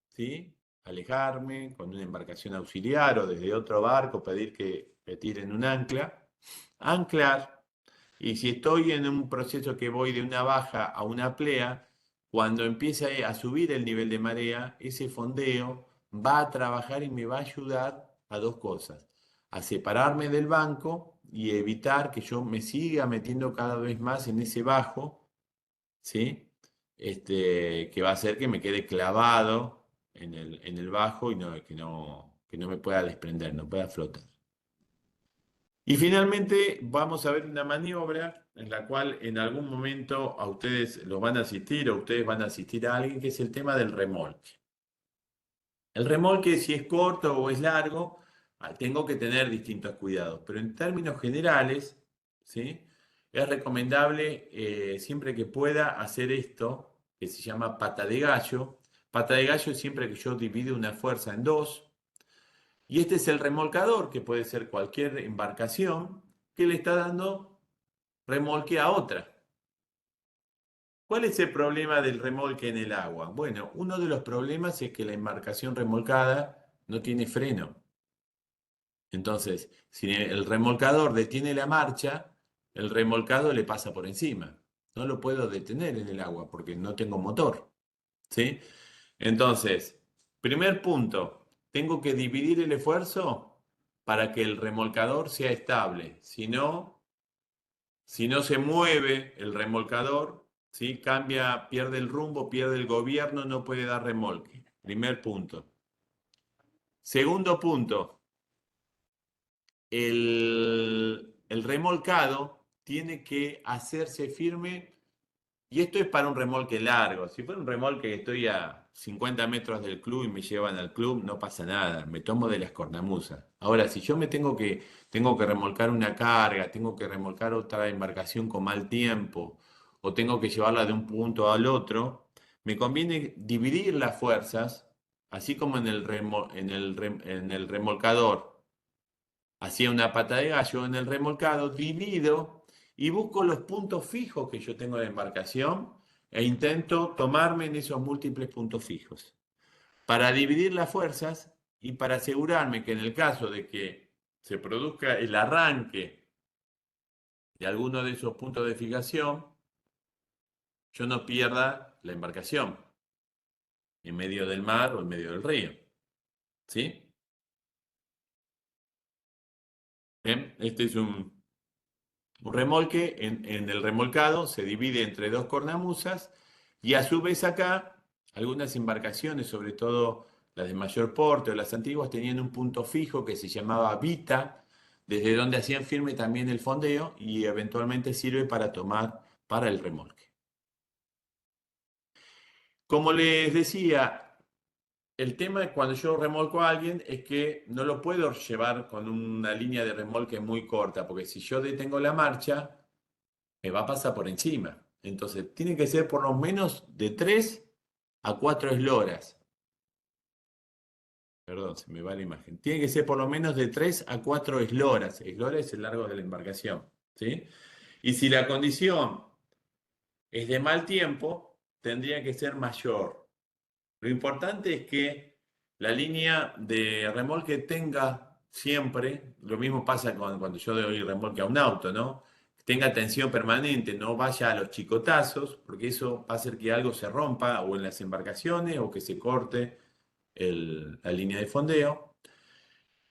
¿sí? Alejarme con una embarcación auxiliar o desde otro barco pedir que tiren un ancla, anclar, y si estoy en un proceso que voy de una baja a una plea, cuando empiece a subir el nivel de marea, ese fondeo va a trabajar y me va a ayudar a dos cosas, a separarme del banco y evitar que yo me siga metiendo cada vez más en ese bajo, ¿sí? que va a hacer que me quede clavado en el bajo y que no me pueda desprender, no pueda flotar. Y finalmente vamos a ver una maniobra en la cual en algún momento a ustedes los van a asistir o ustedes van a asistir a alguien, que es el tema del remolque. El remolque, si es corto o es largo, tengo que tener distintos cuidados, pero en términos generales, ¿sí? Es recomendable siempre que pueda hacer esto, que se llama pata de gallo. Pata de gallo es siempre que yo divido una fuerza en dos, y este es el remolcador, que puede ser cualquier embarcación, que le está dando remolque a otra. ¿Cuál es el problema del remolque en el agua? Bueno, uno de los problemas es que la embarcación remolcada no tiene freno. Entonces, si el remolcador detiene la marcha, el remolcado le pasa por encima. No lo puedo detener en el agua porque no tengo motor. ¿Sí? Entonces, primer punto, tengo que dividir el esfuerzo para que el remolcador sea estable. Si no se mueve el remolcador, ¿sí? Cambia, pierde el rumbo, pierde el gobierno, no puede dar remolque. Primer punto. Segundo punto, el remolcado tiene que hacerse firme, y esto es para un remolque largo. Si fuera un remolque que estoy a 50 metros del club y me llevan al club, no pasa nada, me tomo de las cornamusas. Ahora, si yo tengo que remolcar una carga, tengo que remolcar otra embarcación con mal tiempo, o tengo que llevarla de un punto al otro, me conviene dividir las fuerzas, así como en el remolcador hacía una pata de gallo, en el remolcado, divido y busco los puntos fijos que yo tengo en la embarcación e intento tomarme en esos múltiples puntos fijos. Para dividir las fuerzas y para asegurarme que en el caso de que se produzca el arranque de alguno de esos puntos de fijación, yo no pierda la embarcación en medio del mar o en medio del río. ¿Sí? Bien, este es un remolque. En el remolcado se divide entre dos cornamusas, y a su vez acá algunas embarcaciones, sobre todo las de mayor porte o las antiguas, tenían un punto fijo que se llamaba vita, desde donde hacían firme también el fondeo y eventualmente sirve para tomar para el remolque. Como les decía, el tema de cuando yo remolco a alguien es que no lo puedo llevar con una línea de remolque muy corta, porque si yo detengo la marcha, me va a pasar por encima. Entonces, tiene que ser por lo menos de 3 a 4 esloras. Perdón, se me va la imagen. Tiene que ser por lo menos de 3 a 4 esloras. Eslora es el largo de la embarcación. ¿Sí? Y si la condición es de mal tiempo, tendría que ser mayor. Lo importante es que la línea de remolque tenga siempre, lo mismo pasa cuando yo doy remolque a un auto, ¿no? Tenga tensión permanente, no vaya a los chicotazos, porque eso va a hacer que algo se rompa o en las embarcaciones o que se corte la línea de fondeo.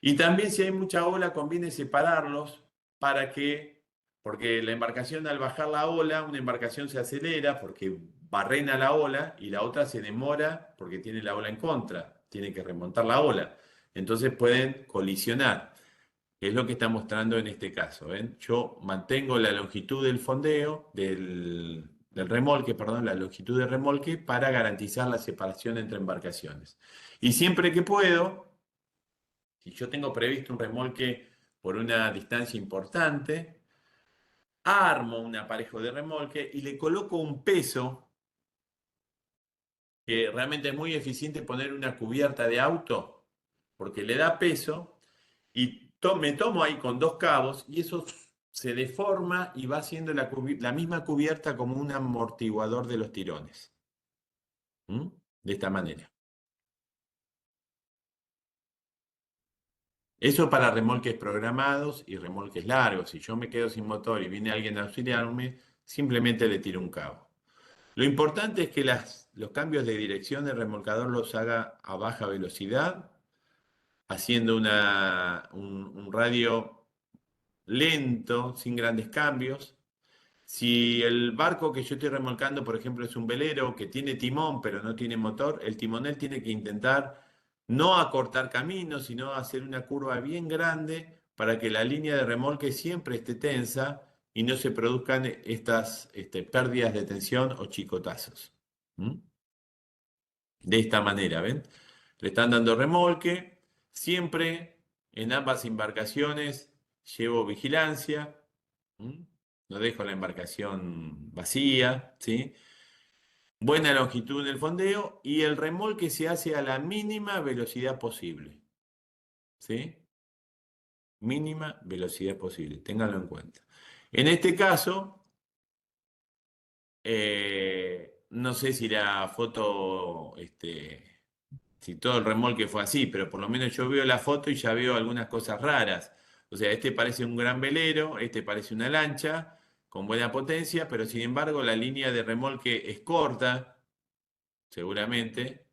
Y también si hay mucha ola, conviene separarlos para que, porque la embarcación al bajar la ola, una embarcación se acelera porque barrena la ola y la otra se demora porque tiene la ola en contra, tiene que remontar la ola. Entonces pueden colisionar, que es lo que está mostrando en este caso. ¿Ven? Yo mantengo la longitud del fondeo, del remolque, perdón, la longitud del remolque para garantizar la separación entre embarcaciones. Y siempre que puedo, si yo tengo previsto un remolque por una distancia importante, armo un aparejo de remolque y le coloco un peso, que realmente es muy eficiente poner una cubierta de auto, porque le da peso, y me tomo ahí con dos cabos y eso se deforma y va haciendo la misma cubierta como un amortiguador de los tirones. ¿Mm? De esta manera. Eso para remolques programados y remolques largos. Si yo me quedo sin motor y viene alguien a auxiliarme, simplemente le tiro un cabo. Lo importante es que los cambios de dirección del remolcador los haga a baja velocidad, haciendo un radio lento, sin grandes cambios. Si el barco que yo estoy remolcando, por ejemplo, es un velero que tiene timón pero no tiene motor, el timonel tiene que intentar no acortar camino, sino hacer una curva bien grande para que la línea de remolque siempre esté tensa y no se produzcan estas pérdidas de tensión o chicotazos. ¿Mm? De esta manera, ¿ven? Le están dando remolque. Siempre en ambas embarcaciones llevo vigilancia. ¿Mm? No dejo la embarcación vacía, ¿sí? Buena longitud en el fondeo y el remolque se hace a la mínima velocidad posible, ¿sí? Mínima velocidad posible, ténganlo en cuenta. En este caso, no sé si la foto, si todo el remolque fue así, pero por lo menos yo veo la foto y ya veo algunas cosas raras. O sea, este parece un gran velero, este parece una lancha con buena potencia, pero sin embargo la línea de remolque es corta, seguramente,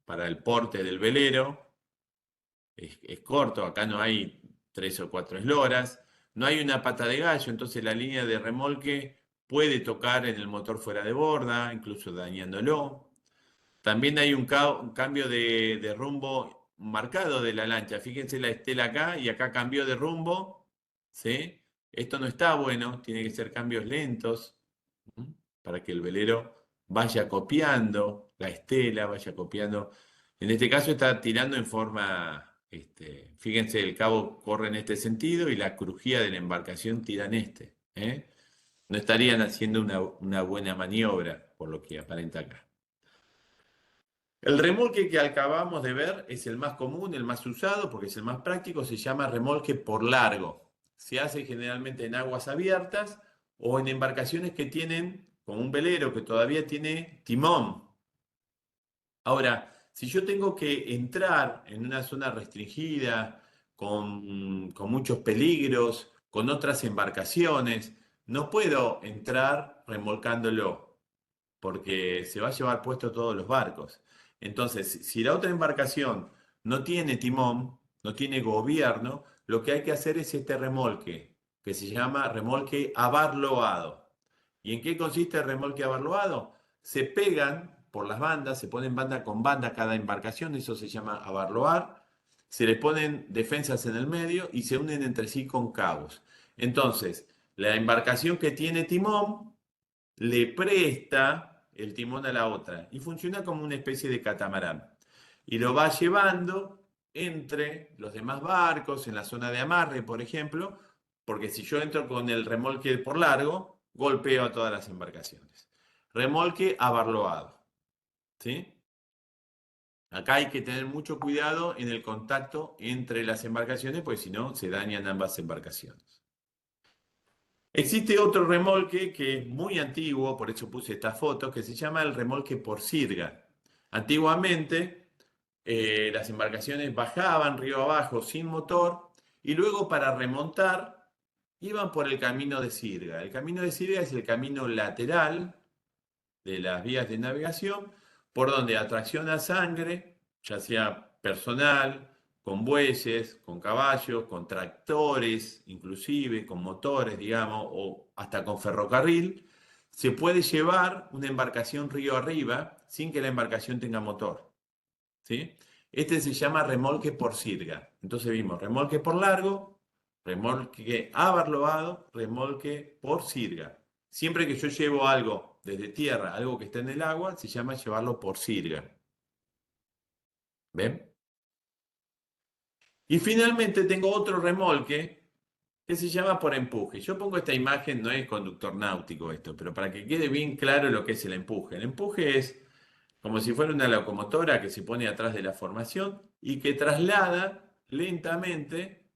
para el porte del velero. Es corto, acá no hay 3 o 4 esloras, no hay una pata de gallo, entonces la línea de remolque puede tocar en el motor fuera de borda, incluso dañándolo. También hay un cambio de rumbo marcado de la lancha. Fíjense la estela acá y acá cambió de rumbo, ¿sí? Esto no está bueno, tiene que ser cambios lentos, ¿m? Para que el velero vaya copiando la estela, vaya copiando. En este caso está tirando en forma, fíjense, el cabo corre en este sentido y la crujía de la embarcación tira en este, ¿eh? No estarían haciendo una buena maniobra, por lo que aparenta acá. El remolque que acabamos de ver es el más común, el más usado, porque es el más práctico, se llama remolque por largo. Se hace generalmente en aguas abiertas o en embarcaciones que tienen, como un velero que todavía tiene timón. Ahora, si yo tengo que entrar en una zona restringida, con muchos peligros, con otras embarcaciones, no puedo entrar remolcándolo porque se va a llevar puesto todos los barcos. Entonces, si la otra embarcación no tiene timón, no tiene gobierno, lo que hay que hacer es este remolque, que se llama remolque abarloado. ¿Y en qué consiste el remolque abarloado? Se pegan por las bandas, se ponen banda con banda cada embarcación, eso se llama abarloar, se le ponen defensas en el medio y se unen entre sí con cabos. Entonces, la embarcación que tiene timón le presta el timón a la otra y funciona como una especie de catamarán. Y lo va llevando entre los demás barcos, en la zona de amarre, por ejemplo, porque si yo entro con el remolque por largo, golpeo a todas las embarcaciones. Remolque abarloado, ¿sí? Acá hay que tener mucho cuidado en el contacto entre las embarcaciones, porque si no, se dañan ambas embarcaciones. Existe otro remolque que es muy antiguo, por eso puse esta foto, que se llama el remolque por sirga. Antiguamente, las embarcaciones bajaban río abajo sin motor y luego para remontar iban por el camino de sirga. El camino de sirga es el camino lateral de las vías de navegación, por donde atracciona sangre, ya sea personal, con bueyes, con caballos, con tractores, inclusive, con motores, digamos, o hasta con ferrocarril, se puede llevar una embarcación río arriba sin que la embarcación tenga motor, ¿sí? Este se llama remolque por sirga. Entonces vimos remolque por largo, remolque abarlovado, remolque por sirga. Siempre que yo llevo algo desde tierra, algo que está en el agua, se llama llevarlo por sirga. ¿Ven? Y finalmente tengo otro remolque que se llama por empuje. Yo pongo esta imagen, no es conductor náutico esto, pero para que quede bien claro lo que es el empuje. El empuje es como si fuera una locomotora que se pone atrás de la formación y que traslada lentamente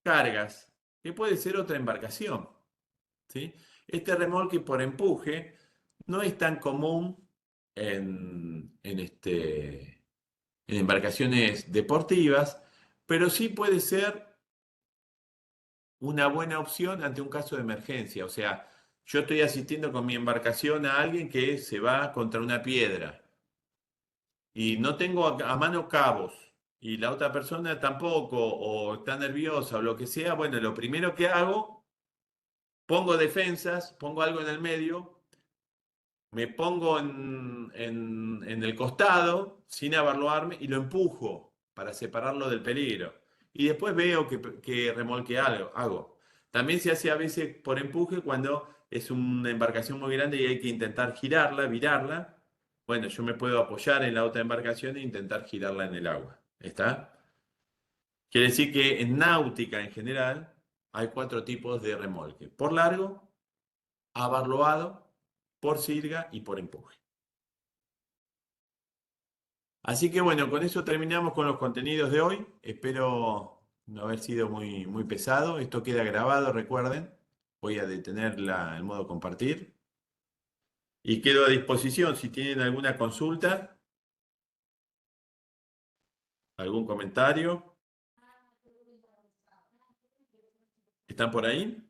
cargas, que puede ser otra embarcación, ¿sí? Este remolque por empuje no es tan común en embarcaciones deportivas, pero sí puede ser una buena opción ante un caso de emergencia. O sea, yo estoy asistiendo con mi embarcación a alguien que se va contra una piedra y no tengo a mano cabos y la otra persona tampoco o está nerviosa o lo que sea, bueno, lo primero que hago pongo defensas, pongo algo en el medio, me pongo en el costado sin abarloarme y lo empujo para separarlo del peligro. Y después veo que remolque algo, hago. También se hace a veces por empuje cuando es una embarcación muy grande y hay que intentar girarla, virarla. Bueno, yo me puedo apoyar en la otra embarcación e intentar girarla en el agua. ¿Está? Quiere decir que en náutica en general hay cuatro tipos de remolque: por largo, abarloado, por sirga y por empuje. Así que bueno, con eso terminamos con los contenidos de hoy. Espero no haber sido muy pesado. Esto queda grabado, recuerden. Voy a detener el modo compartir. Y quedo a disposición si tienen alguna consulta, algún comentario. ¿Están por ahí?